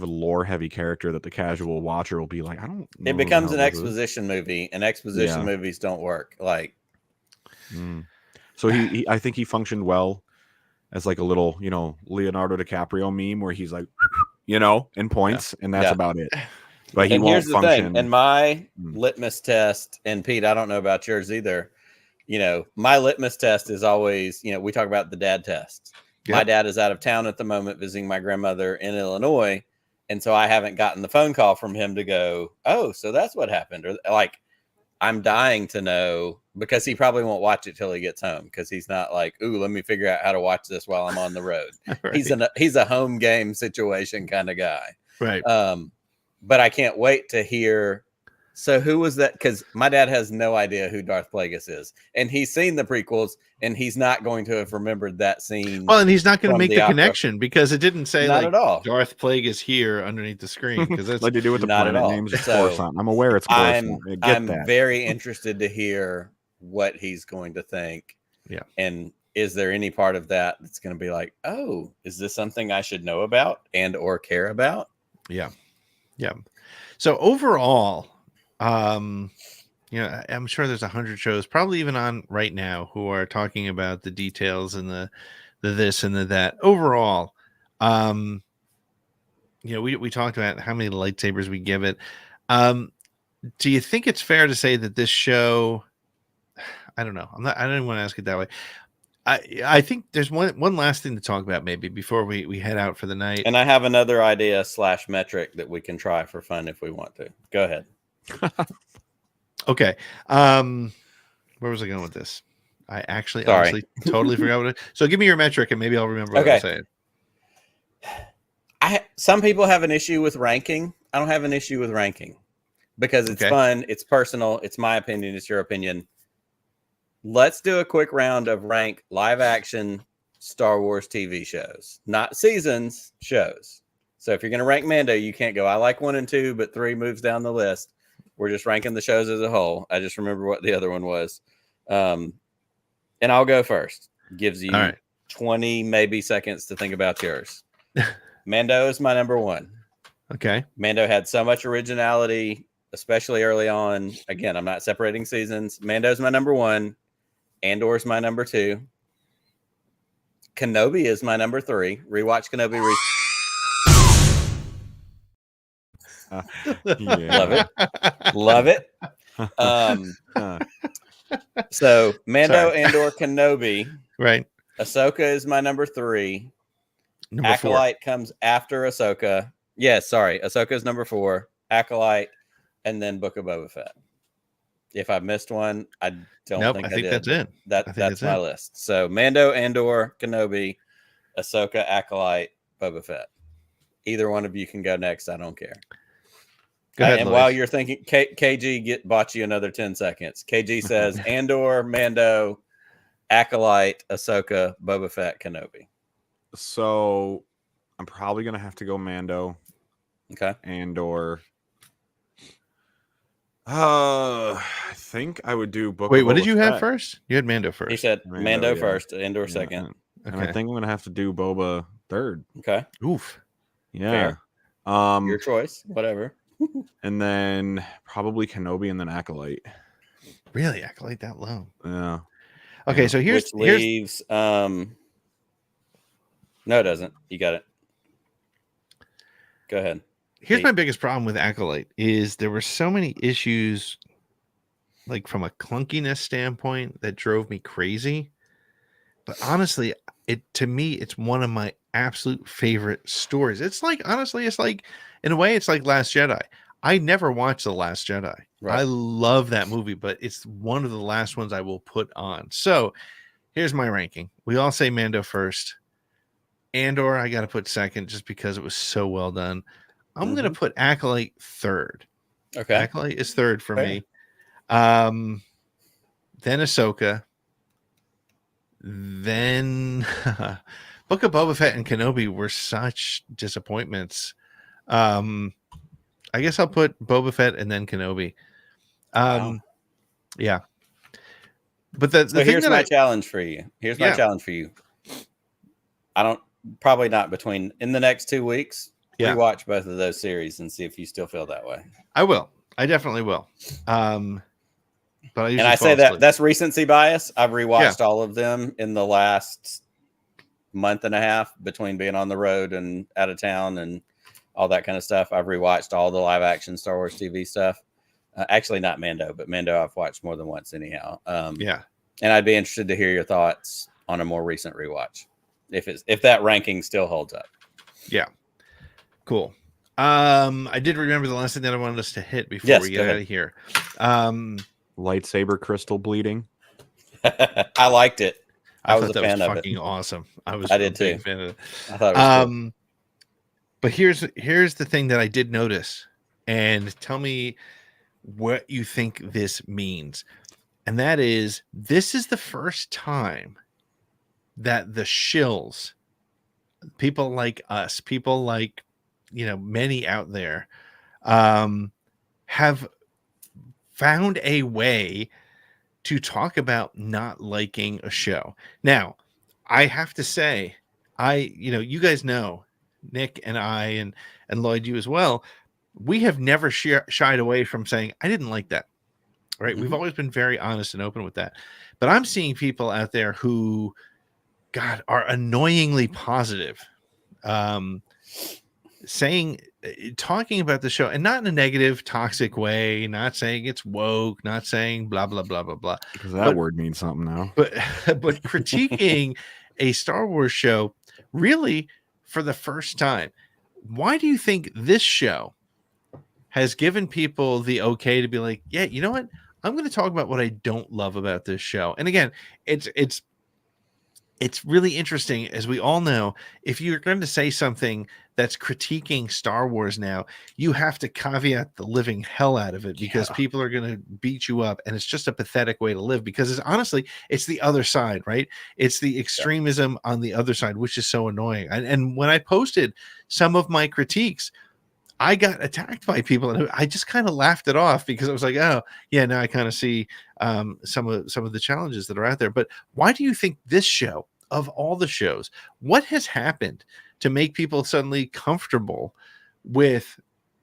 lore heavy character that the casual watcher will be like, I don't know. It becomes an exposition movie, and exposition movies don't work. Like, so he I think he functioned well as like a little, Leonardo DiCaprio meme where he's like, in points, and that's about it. But he won't function. And my litmus test, and Pete, I don't know about yours either. My litmus test is always, we talk about the dad test. Yep. My dad is out of town at the moment visiting my grandmother in Illinois. And so I haven't gotten the phone call from him to go, "Oh, so that's what happened." Or like, I'm dying to know, because he probably won't watch it till he gets home, because he's not like, "Ooh, let me figure out how to watch this while I'm on the road." Right. He's a home game situation kind of guy. Right. But I can't wait to hear. So who was that? Because my dad has no idea who Darth Plagueis is, and he's seen the prequels, and he's not going to have remembered that scene. Well, and he's not going to make the connection, because it didn't say not at all. Darth Plagueis here underneath the screen, because that's like to do with the planet names. So, I'm aware it's Coruscant. I'm very interested to hear what he's going to think. Yeah, and is there any part of that that's going to be like, "Oh, is this something I should know about and or care about?" Yeah. Yeah. So overall, I'm sure there's 100 shows probably even on right now who are talking about the details and the this and the that. Overall, we talked about how many lightsabers we give it. Do you think it's fair to say that this show? I don't know. I don't want to ask it that way. I think there's one last thing to talk about maybe before we head out for the night. And I have another idea / metric that we can try for fun if we want to. Go ahead. Okay. Where was I going with this? I actually honestly totally forgot what it. So give me your metric and maybe I'll remember what I'm saying. Some people have an issue with ranking. I don't have an issue with ranking because it's fun. It's personal. It's my opinion. It's your opinion. Let's do a quick round of rank live action Star Wars TV shows, not seasons, shows. So if you're going to rank Mando, you can't go, I like 1 and 2, but 3 moves down the list. We're just ranking the shows as a whole. I just remember what the other one was. And I'll go first. Gives you 20 maybe seconds to think about yours. Mando is my number 1. Okay. Mando had so much originality, especially early on. Again, I'm not separating seasons. Mando's my number 1. Andor's my number 2. Kenobi is my number 3. Rewatch Kenobi. Love it. So Mando, Andor, Kenobi. Right. Ahsoka is my number 3. Number Acolyte 4. comes after Ahsoka. Yes, sorry. Ahsoka is number 4. Acolyte, and then Book of Boba Fett. If I missed one, I don't think I did. That's it. That's my list. So Mando, Andor, Kenobi, Ahsoka, Acolyte, Boba Fett. Either one of you can go next. I don't care. Go ahead, and while you're thinking, KG bought you another 10 seconds. KG says Andor, Mando, Acolyte, Ahsoka, Boba Fett, Kenobi. So I'm probably going to have to go Mando. Okay. Andor. I think I would do Book. Wait, what did you have first? You had Mando first. He said Mando first, Andor second. And I think I'm going to have to do Boba third. Okay. Oof. Yeah. Fair. Your choice. Whatever. And then probably Kenobi and then Acolyte. Really? Acolyte that low? Yeah. Okay, so here's leaves. No, it doesn't. You got it. Go ahead. Here's my biggest problem with Acolyte is there were so many issues, like from a clunkiness standpoint, that drove me crazy. But honestly, to me, it's one of my absolute favorite stories. It's like, honestly, it's like, in a way, it's like Last Jedi. I never watched The Last Jedi. Right. I love that movie, but it's one of the last ones I will put on. So here's my ranking. We all say Mando first. Andor, I got to put second just because it was so well done. I'm going to put Acolyte third. Okay. Acolyte is third for me. Then Ahsoka. Then Book of Boba Fett and Kenobi were such disappointments. I guess I'll put Boba Fett and then Kenobi. Yeah. But here's my challenge for you. Here's my challenge for you. I don't probably not between in the next 2 weeks. Rewatch both of those series and see if you still feel that way. I will. I definitely will. But I say that's recency bias. I've rewatched all of them in the last month and a half between being on the road and out of town and all that kind of stuff. I've rewatched all the live action Star Wars TV stuff. Actually, not Mando, but Mando I've watched more than once anyhow. And I'd be interested to hear your thoughts on a more recent rewatch, if that ranking still holds up. Yeah. Cool. I did remember the last thing that I wanted us to hit before we get out of here. Lightsaber crystal bleeding. I liked it. I was a fan of it. Fucking awesome. I did too. Fan of it. I thought it was cool. But here's the thing that I did notice, and tell me what you think this means. And that is, this is the first time that the shills, people like us, people like, many out there, have found a way to talk about not liking a show. Now, I have to say, you guys know, Nick and I and Lloyd, you as well, we have never shied away from saying, I didn't like that. Right? We've always been very honest and open with that. But I'm seeing people out there who, God, are annoyingly positive. talking about the show, and not in a negative, toxic way, not saying it's woke, not saying blah blah blah blah blah, because that word means something now. but critiquing a Star Wars show really for the first time. Why do you think this show has given people the okay to be like, yeah, you know what? I'm going to talk about what I don't love about this show. And again, it's really interesting. As we all know, if you're going to say something that's critiquing Star Wars now, you have to caveat the living hell out of it, because people are going to beat you up. And it's just a pathetic way to live, because it's the other side, right? It's the extremism on the other side, which is so annoying. And when I posted some of my critiques, I got attacked by people, and I just kind of laughed it off, because I was like, oh yeah, now I kind of see some of the challenges that are out there. But why do you think this show, of all the shows, what has happened to make people suddenly comfortable with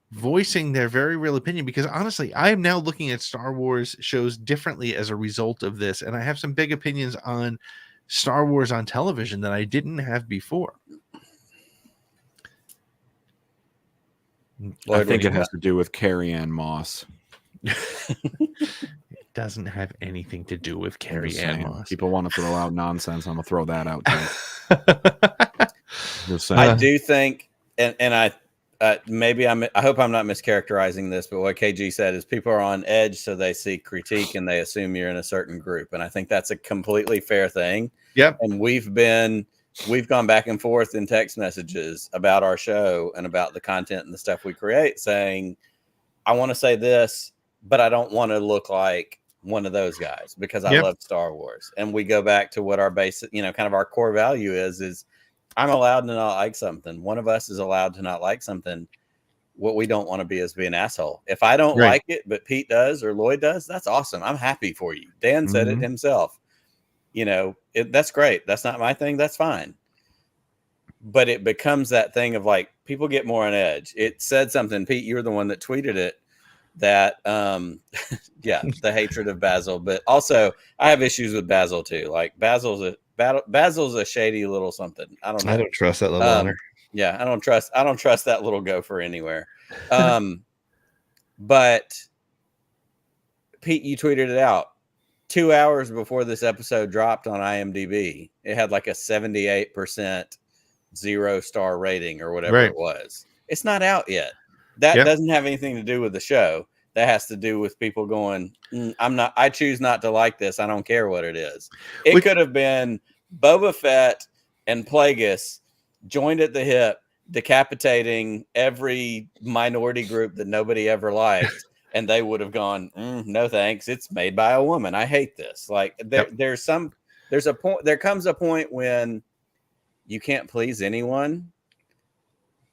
voicing their very real opinion? Because honestly, I am now looking at Star Wars shows differently as a result of this, and I have some big opinions on Star Wars on television that I didn't have before. I think it has to do with Carrie Ann Moss. It doesn't have anything to do with Carrie Ann Moss. People want to throw out nonsense. I'm gonna throw that out too. I do think, and I hope I'm not mischaracterizing this, but what KG said is people are on edge, so they see critique and they assume you're in a certain group, and I think that's a completely fair thing. Yep. And we've gone back and forth in text messages about our show and about the content and the stuff we create, saying, I want to say this, but I don't want to look like one of those guys, because I love Star Wars. And we go back to what our basic, kind of our core value is I'm allowed to not like something. One of us is allowed to not like something. What we don't want to be is be an asshole. If I don't like it, but Pete does or Lloyd does, that's awesome. I'm happy for you. Dan said it himself. That's great. That's not my thing. That's fine. But it becomes that thing of like, people get more on edge. It said something, Pete, you were the one that tweeted it, that, the hatred of Basil. But also I have issues with Basil too. Like Basil's a shady little something. I don't know. I don't trust that little honor. Yeah. I don't trust that little gopher anywhere. But Pete, you tweeted it out 2 hours before this episode dropped on IMDb. It had like a 78% 0-star rating or whatever it was. It's not out yet. That doesn't have anything to do with the show. That has to do with people going, I choose not to like this. I don't care what it is. It could have been Boba Fett and Plagueis joined at the hip, decapitating every minority group that nobody ever liked. And they would have gone, no, thanks. It's made by a woman. I hate this. Like there comes a point when you can't please anyone.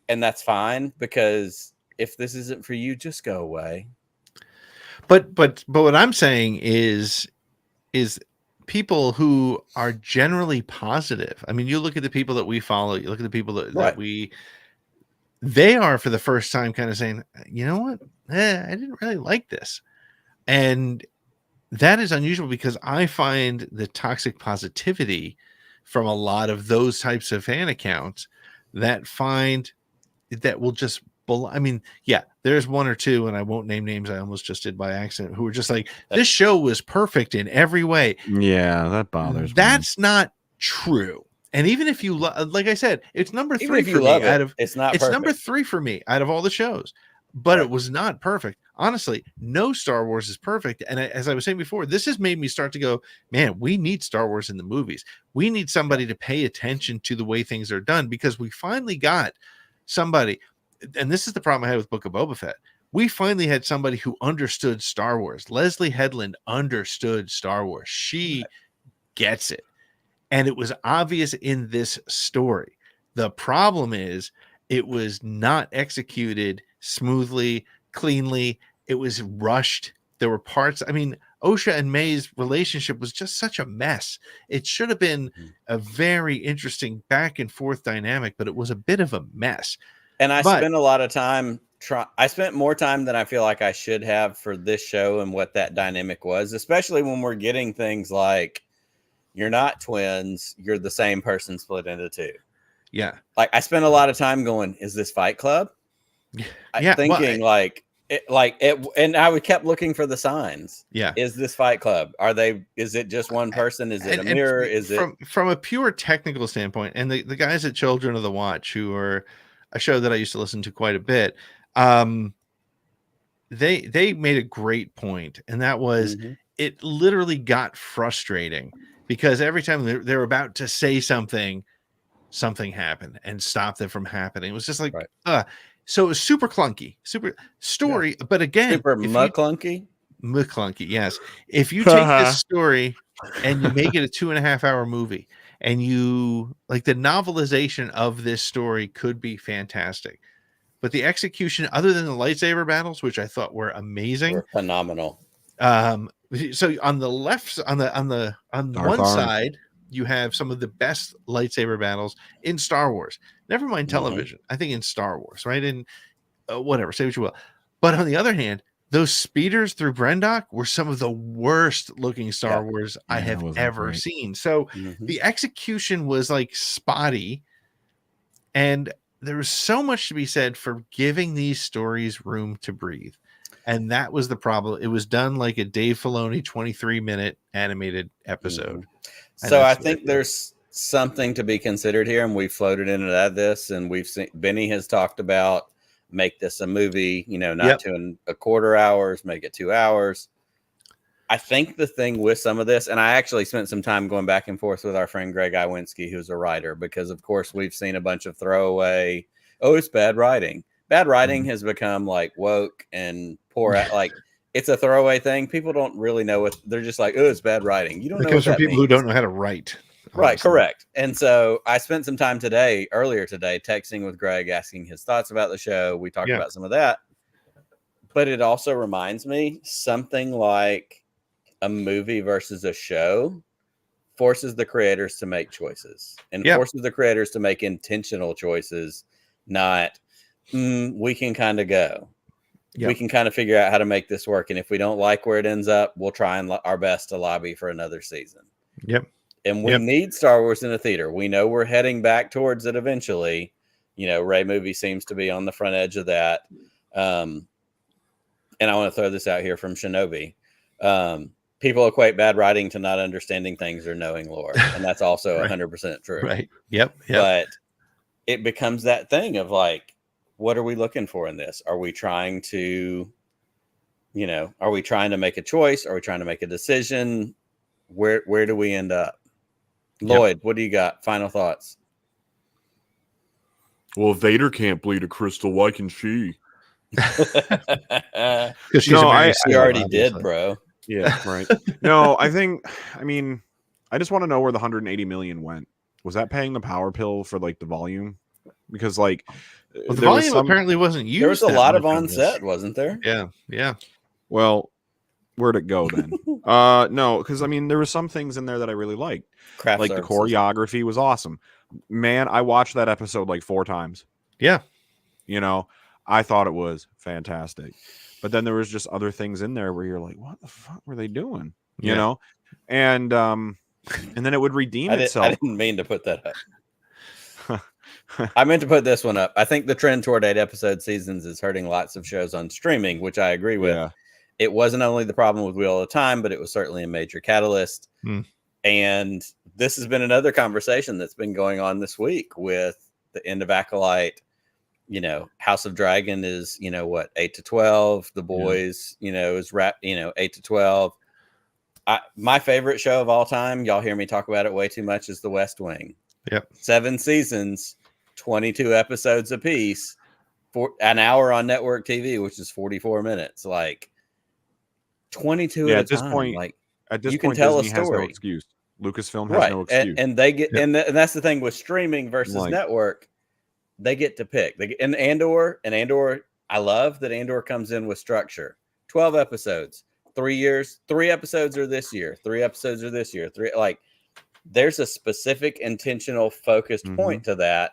And that's fine, because if this isn't for you, just go away. But what I'm saying is people who are generally positive. I mean, you look at the people that we follow, you look at the people that they are for the first time kind of saying, you know what? I didn't really like this. And that is unusual, because I find the toxic positivity from a lot of those types of fan accounts that will just, there's one or two, and I won't name names, I almost just did by accident, who were just like, this show was perfect in every way. Yeah, that bothers me. That's not true. And even if you like I said, it's number 3 for me it's number 3 for me out of all the shows, but it was not perfect. Honestly, no Star Wars is perfect. And as I was saying before, this has made me start to go, man, we need Star Wars in the movies. We need somebody to pay attention to the way things are done, because we finally got somebody, and this is the problem I had with Book of Boba Fett. We finally had somebody who understood Star Wars. Leslie Headland understood Star Wars. She gets it. And it was obvious in this story. The problem is it was not executed smoothly, cleanly. It was rushed. There were parts. I mean, Osha and May's relationship was just such a mess. It should have been a very interesting back and forth dynamic, but it was a bit of a mess. And I spent a lot of time I spent more time than I feel like I should have for this show and what that dynamic was, especially when we're getting things like, you're not twins, you're the same person split into two. Yeah. Like I spent a lot of time going, is this Fight Club? Yeah. Thinking and I kept looking for the signs. Yeah. Is this Fight Club? Is it just one person? Is it a mirror? Is it from a pure technical standpoint? And the guys at Children of the Watch, who are a show that I used to listen to quite a bit, they made a great point, and that was it literally got frustrating because every time they're about to say something happened and stopped them from happening. It was just like, so it was super clunky, super story. But again, super McClunky. McClunky, yes. If you take this story and you make it a 2.5-hour movie, and you like the novelization of this story could be fantastic. But the execution, other than the lightsaber battles, which I thought were amazing, were phenomenal. So on the left, on one side, you have some of the best lightsaber battles in Star Wars. Never mind television. I think in Star Wars, right? And whatever, say what you will. But on the other hand, those speeders through Brendok were some of the worst looking Star Wars I have ever seen. So the execution was like spotty, and there was so much to be said for giving these stories room to breathe. And that was the problem. It was done like a Dave Filoni 23-minute animated episode. So I think there's something to be considered here, and we floated in and out of this, and we've seen Benny has talked about make this a movie, not 2.25 hours, make it 2 hours. I think the thing with some of this, and I actually spent some time going back and forth with our friend Greg Iwinski, who's a writer, because of course we've seen a bunch of throwaway, it's bad writing. Bad writing has become like woke and poor, like it's a throwaway thing. People don't really know what they're just like, it's bad writing. You don't know what that people means. Who don't know how to write. Right, correct. And so I spent some time earlier today, texting with Greg, asking his thoughts about the show. We talked about some of that. But it also reminds me something like a movie versus a show forces the creators to make choices and forces the creators to make intentional choices, not we can kind of go. Yep. We can kind of figure out how to make this work. And if we don't like where it ends up, we'll try our best to lobby for another season. Yep. And we need Star Wars in a theater. We know we're heading back towards it eventually. Ray movie seems to be on the front edge of that. And I want to throw this out here from Kenobi. People equate bad writing to not understanding things or knowing lore. And that's also 100% true. Right. Yep. But it becomes that thing of like, what are we looking for in this? Are we trying to, are we trying to make a choice? Are we trying to make a decision? Where do we end up? Lloyd, what do you got? Final thoughts? Well, if Vader can't bleed a crystal, why can she? Because she already did, bro. Yeah, right. No, I just want to know where the 180 million went. Was that paying the power pill for like the volume? Because like the volume apparently wasn't used. There was a lot of on set, wasn't there? Yeah. Well, where'd it go then? No, because there were some things in there that I really liked. Like the choreography was awesome. Man, I watched that episode like 4 times. Yeah. I thought it was fantastic. But then there was just other things in there where you're like, what the fuck were they doing? You know? And then it would redeem itself. I didn't mean to put that up. I meant to put this one up. I think the trend toward 8-episode seasons is hurting lots of shows on streaming, which I agree with. Yeah. It wasn't only the problem with Wheel of Time, but it was certainly a major catalyst. And this has been another conversation that's been going on this week with the end of Acolyte. House of Dragon is, 8 to 12. The Boys, is 8 to 12. My favorite show of all time, y'all hear me talk about it way too much, is The West Wing. Yep. 7 seasons, 22 episodes apiece, for an hour on network TV, which is 44 minutes. Like 22 at this point. Like at this you point, can tell Disney a story. Has no excuse. Lucasfilm has no excuse. And they get, and that's the thing with streaming versus network. They get to pick. And Andor, I love that Andor comes in with structure. 12 episodes, 3 years, 3 episodes are this year, 3 episodes are this year, 3 there's a specific intentional focused point to that.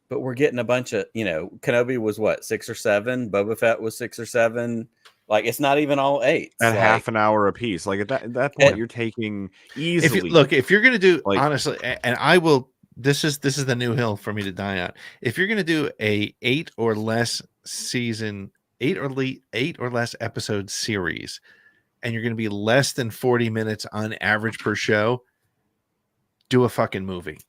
But we're getting a bunch of, Kenobi was what, 6 or 7? Boba Fett was 6 or 7. Like it's not even all 8. At half an hour a piece. Like at that point, you're taking easily. If you're gonna do honestly, and I will this is the new hill for me to die on. If you're going to do a 8 or less episode series, and you're going to be less than 40 minutes on average per show, do a fucking movie.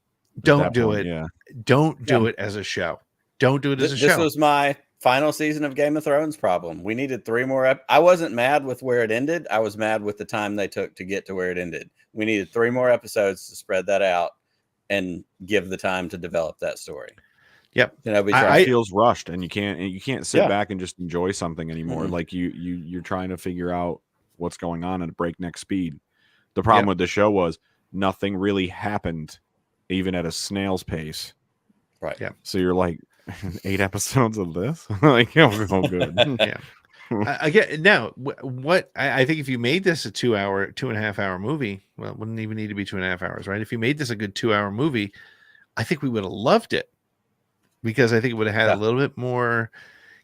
Don't do it. Yeah. Don't do it as a show. Don't do it as a show. This was my final season of Game of Thrones problem. We needed 3 more. I wasn't mad with where it ended. I was mad with the time they took to get to where it ended. We needed 3 more episodes to spread that out and give the time to develop that story. Yep. It feels rushed, and you can't sit back and just enjoy something anymore. Like you're trying to figure out what's going on at a breakneck speed. The problem with the show was nothing really happened, even at a snail's pace. Right. Yeah. So you're like, 8 episodes of this? Like, oh, good. Yeah. Again, now, what I think if you made this a 2.5 hour movie, well, it wouldn't even need to be 2.5 hours, right? If you made this a good 2 hour movie, I think we would have loved it, because I think it would have had a little bit more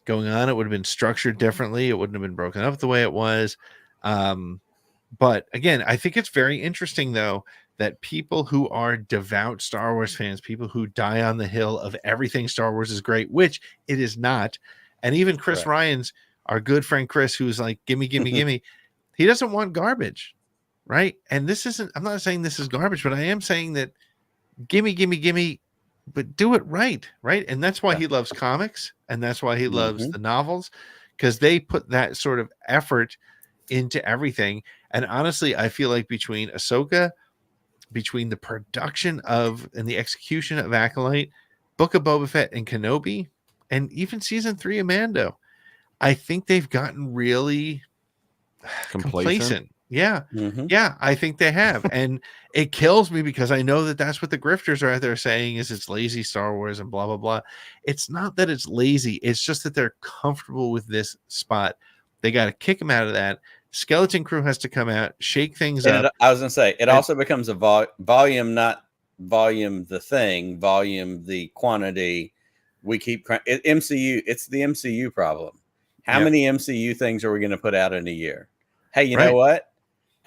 going on. It would have been structured differently. It wouldn't have been broken up the way it was. But again, I think it's very interesting, though, that people who are devout Star Wars fans, people who die on the hill of everything Star Wars is great, which it is not. And even Chris Ryan's, our good friend Chris, who's like, gimme, gimme. He doesn't want garbage, right? And this isn't, I'm not saying this is garbage, but I am saying that gimme, but do it right? And that's why he loves comics, and that's why he loves the novels, because they put that sort of effort into everything. And honestly, I feel like between Ahsoka, between the production of and the execution of Acolyte, Book of Boba Fett, and Kenobi, and even season 3 of Mando, I think they've gotten really complacent. Yeah. Yeah, I think they have. And it kills me, because I know that that's what the grifters are out there saying, is it's lazy Star Wars and blah, blah, blah. It's not that it's lazy. It's just that they're comfortable with this spot. They got to kick them out of that. Skeleton Crew has to come out, shake things up. I was going to say, it also becomes a volume, not volume the thing, volume the quantity. We keep MCU. It's the MCU problem. How many MCU things are we going to put out in a year? Hey, you know what?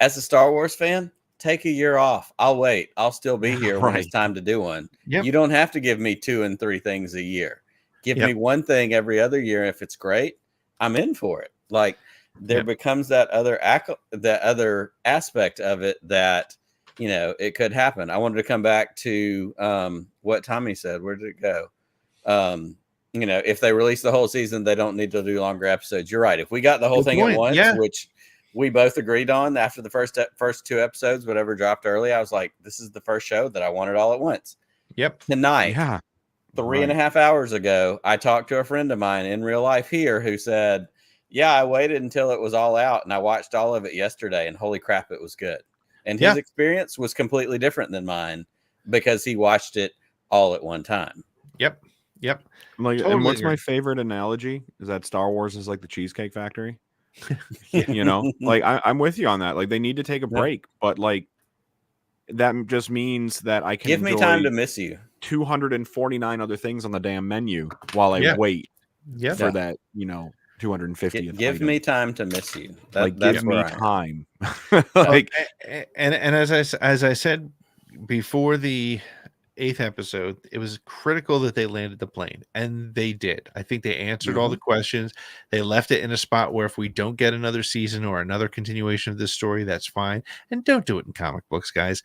As a Star Wars fan, take a year off. I'll wait. I'll still be here when it's time to do one. You don't have to give me 2 and 3 things a year. Give me one thing every other year. If it's great, I'm in for it. Like, there becomes that other aspect of it that, you know, it could happen. I wanted to come back to what Tommy said. Where did it go? You know, if they release the whole season, they don't need to do longer episodes. You're right. If we got the whole thing at once, which we both agreed on after the first 2 episodes, whatever dropped early, I was like, this is the first show that I wanted all at once. Tonight, 3.5 hours ago, I talked to a friend of mine in real life here who said, yeah, I waited until it was all out, and I watched all of it yesterday, and holy crap, it was good. And his experience was completely different than mine, because he watched it all at one time. Yep. Like, totally. And what's my favorite analogy is that Star Wars is like the Cheesecake Factory. You know, like I'm with you on that. Like, they need to take a break, but like that just means that I can give me time to miss you. 249 other things on the damn menu while I wait for that, you know, 250. Give me time to miss you. Give me time. Like, and as I said before the 8th episode, it was critical that they landed the plane, and they did. I think they answered all the questions. They left it in a spot where if we don't get another season or another continuation of this story, that's fine. And don't do it in comic books, guys.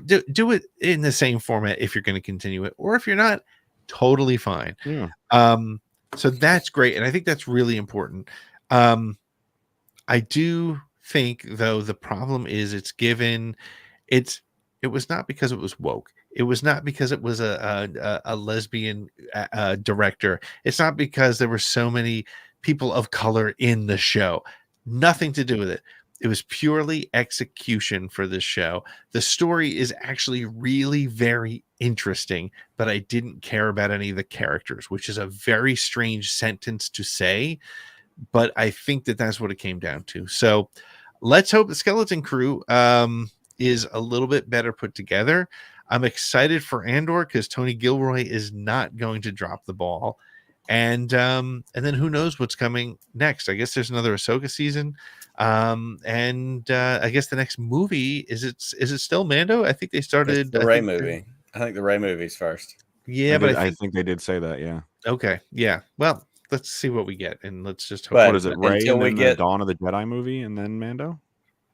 Do it in the same format if you're going to continue it, or if you're not, totally fine. So that's great, and I think that's really important. I do think, though, the problem is it was not because it was woke. It was not because it was a lesbian director. It's not because there were so many people of color in the show. Nothing to do with it. It was purely execution for this show. The story is actually really very interesting, but I didn't care about any of the characters, which is a very strange sentence to say, but I think that that's what it came down to. So let's hope the Skeleton Crew is a little bit better put together. I'm excited for Andor, because Tony Gilroy is not going to drop the ball. And then who knows what's coming next? I guess there's another Ahsoka season. And I guess the next movie is it still Mando? I think they started the Rey movie. I think the Rey movie's first. Yeah, I think they did say that. Yeah. Okay. Yeah. Well, let's see what we get, and let's just hope. But What is it? Rey until and we then the get- Dawn of the Jedi movie, and then Mando.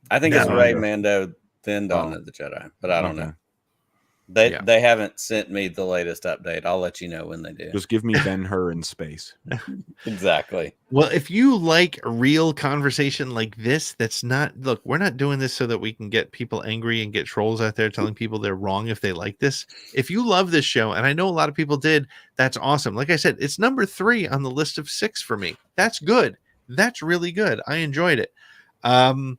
I think No. it's Rey, Mando, then Dawn of the Jedi, but I don't Okay. know. Yeah. They haven't sent me the latest update. I'll let you know when they do. Just give me Ben-Hur in space. Exactly. Well, if you like a real conversation like this, that's not, look, we're not doing this so that we can get people angry and get trolls out there telling people they're wrong if they like this. If you love this show, and I know a lot of people did, that's awesome. Like I said, it's number 3 on the list of 6 for me. That's good. That's really good. I enjoyed it. But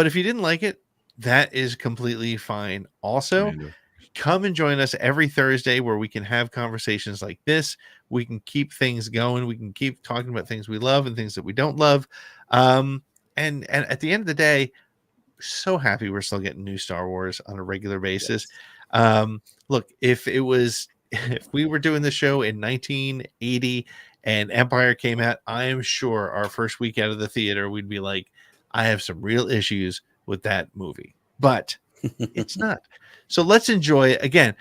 if you didn't like it, that is completely fine. Also, Mando. come and join us every Thursday where we can have conversations like this. We can keep things going. We can keep talking about things we love and things that we don't love. And at the end of the day, so happy we're still getting new Star Wars on a regular basis. Look, if we were doing the show in 1980 and Empire came out, I am sure our first week out of the theater, we'd be like, I have some real issues with that movie, but it's not. So let's enjoy it. Again,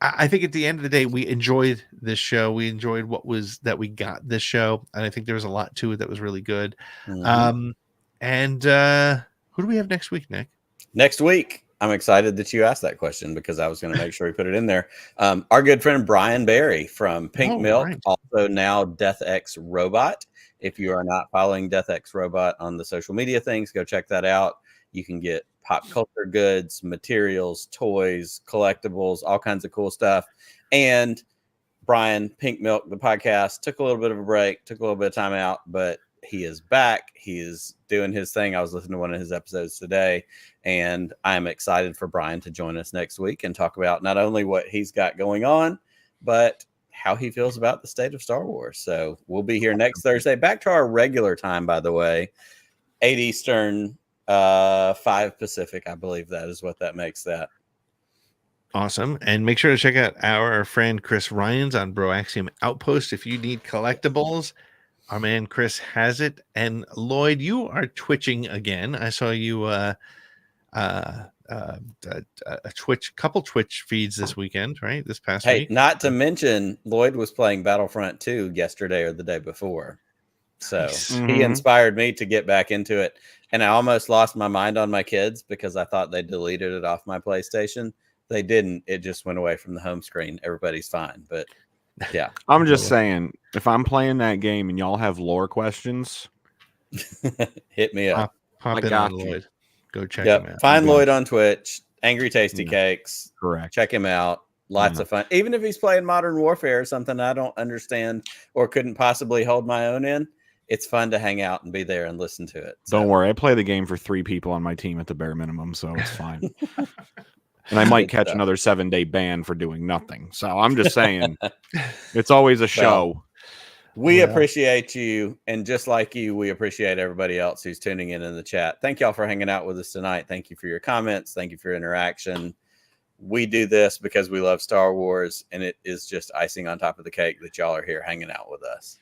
I think at the end of the day, we enjoyed this show. We enjoyed what was that we got this show. And I think there was a lot to it that was really good. Mhm. Who do we have next week, Nick? Next week, I'm excited that you asked that question because I was going to make sure we put it in there. Our good friend Brian Barry from Pink Milk, right. also now Death X Robot. If you are not following Death X Robot on the social media things, go check that out. You can get pop culture goods, materials, toys, collectibles, all kinds of cool stuff. And Brian, Pink Milk, the podcast, took a little bit of a break, took a little bit of time out, but he is back. He is doing his thing. I was listening to one of his episodes today, and I'm excited for Brian to join us next week and talk about not only what he's got going on, but how he feels about the state of Star Wars. So we'll be here next Thursday, back to our regular time, by the way, 8 Eastern, 5 Pacific. I believe that is what that makes that. Awesome. And make sure to check out our friend Chris Ryans on Broaxium Outpost. If you need collectibles, our man Chris has it. And Lloyd, you are twitching again. I saw you a couple Twitch feeds this weekend, right? This past week. Not to mention Lloyd was playing Battlefront 2 yesterday or the day before. So he inspired me to get back into it. And I almost lost my mind on my kids because I thought they deleted it off my PlayStation. They didn't. It just went away from the home screen. Everybody's fine. But yeah. I'm just saying, if I'm playing that game and y'all have lore questions, hit me up. Pop in on Lloyd. Go check him out. Find Lloyd on Twitch. Angry Tasty Cakes. Correct. Check him out. Lots of fun. Even if he's playing Modern Warfare or something I don't understand or couldn't possibly hold my own in, it's fun to hang out and be there and listen to it. So. Don't worry. I play the game for 3 people on my team at the bare minimum, so it's fine. And I might catch another 7-day ban for doing nothing. So I'm just saying, it's always a show. We appreciate you. And just like you, we appreciate everybody else who's tuning in the chat. Thank y'all for hanging out with us tonight. Thank you for your comments. Thank you for your interaction. We do this because we love Star Wars, and it is just icing on top of the cake that y'all are here hanging out with us.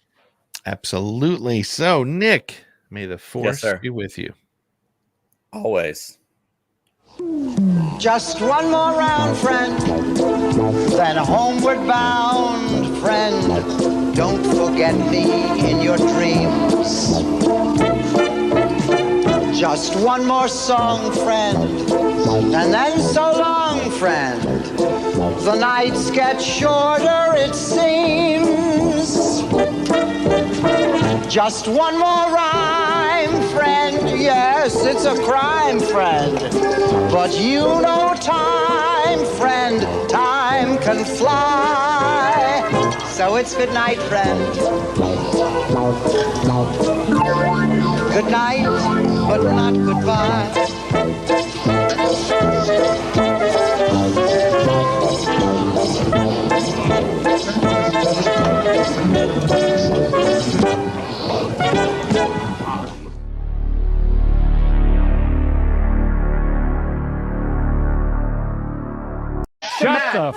Absolutely. So, Nick, may the Force be with you. Always. Just one more round, friend, then homeward bound, friend. Don't forget me in your dreams. Just one more song, friend, and then so long, friend. The nights get shorter, it seems. Just one more rhyme, friend. Yes, it's a crime, friend. But you know time, friend. Time can fly. So it's good night, friend. Good night, but not goodbye. Shut the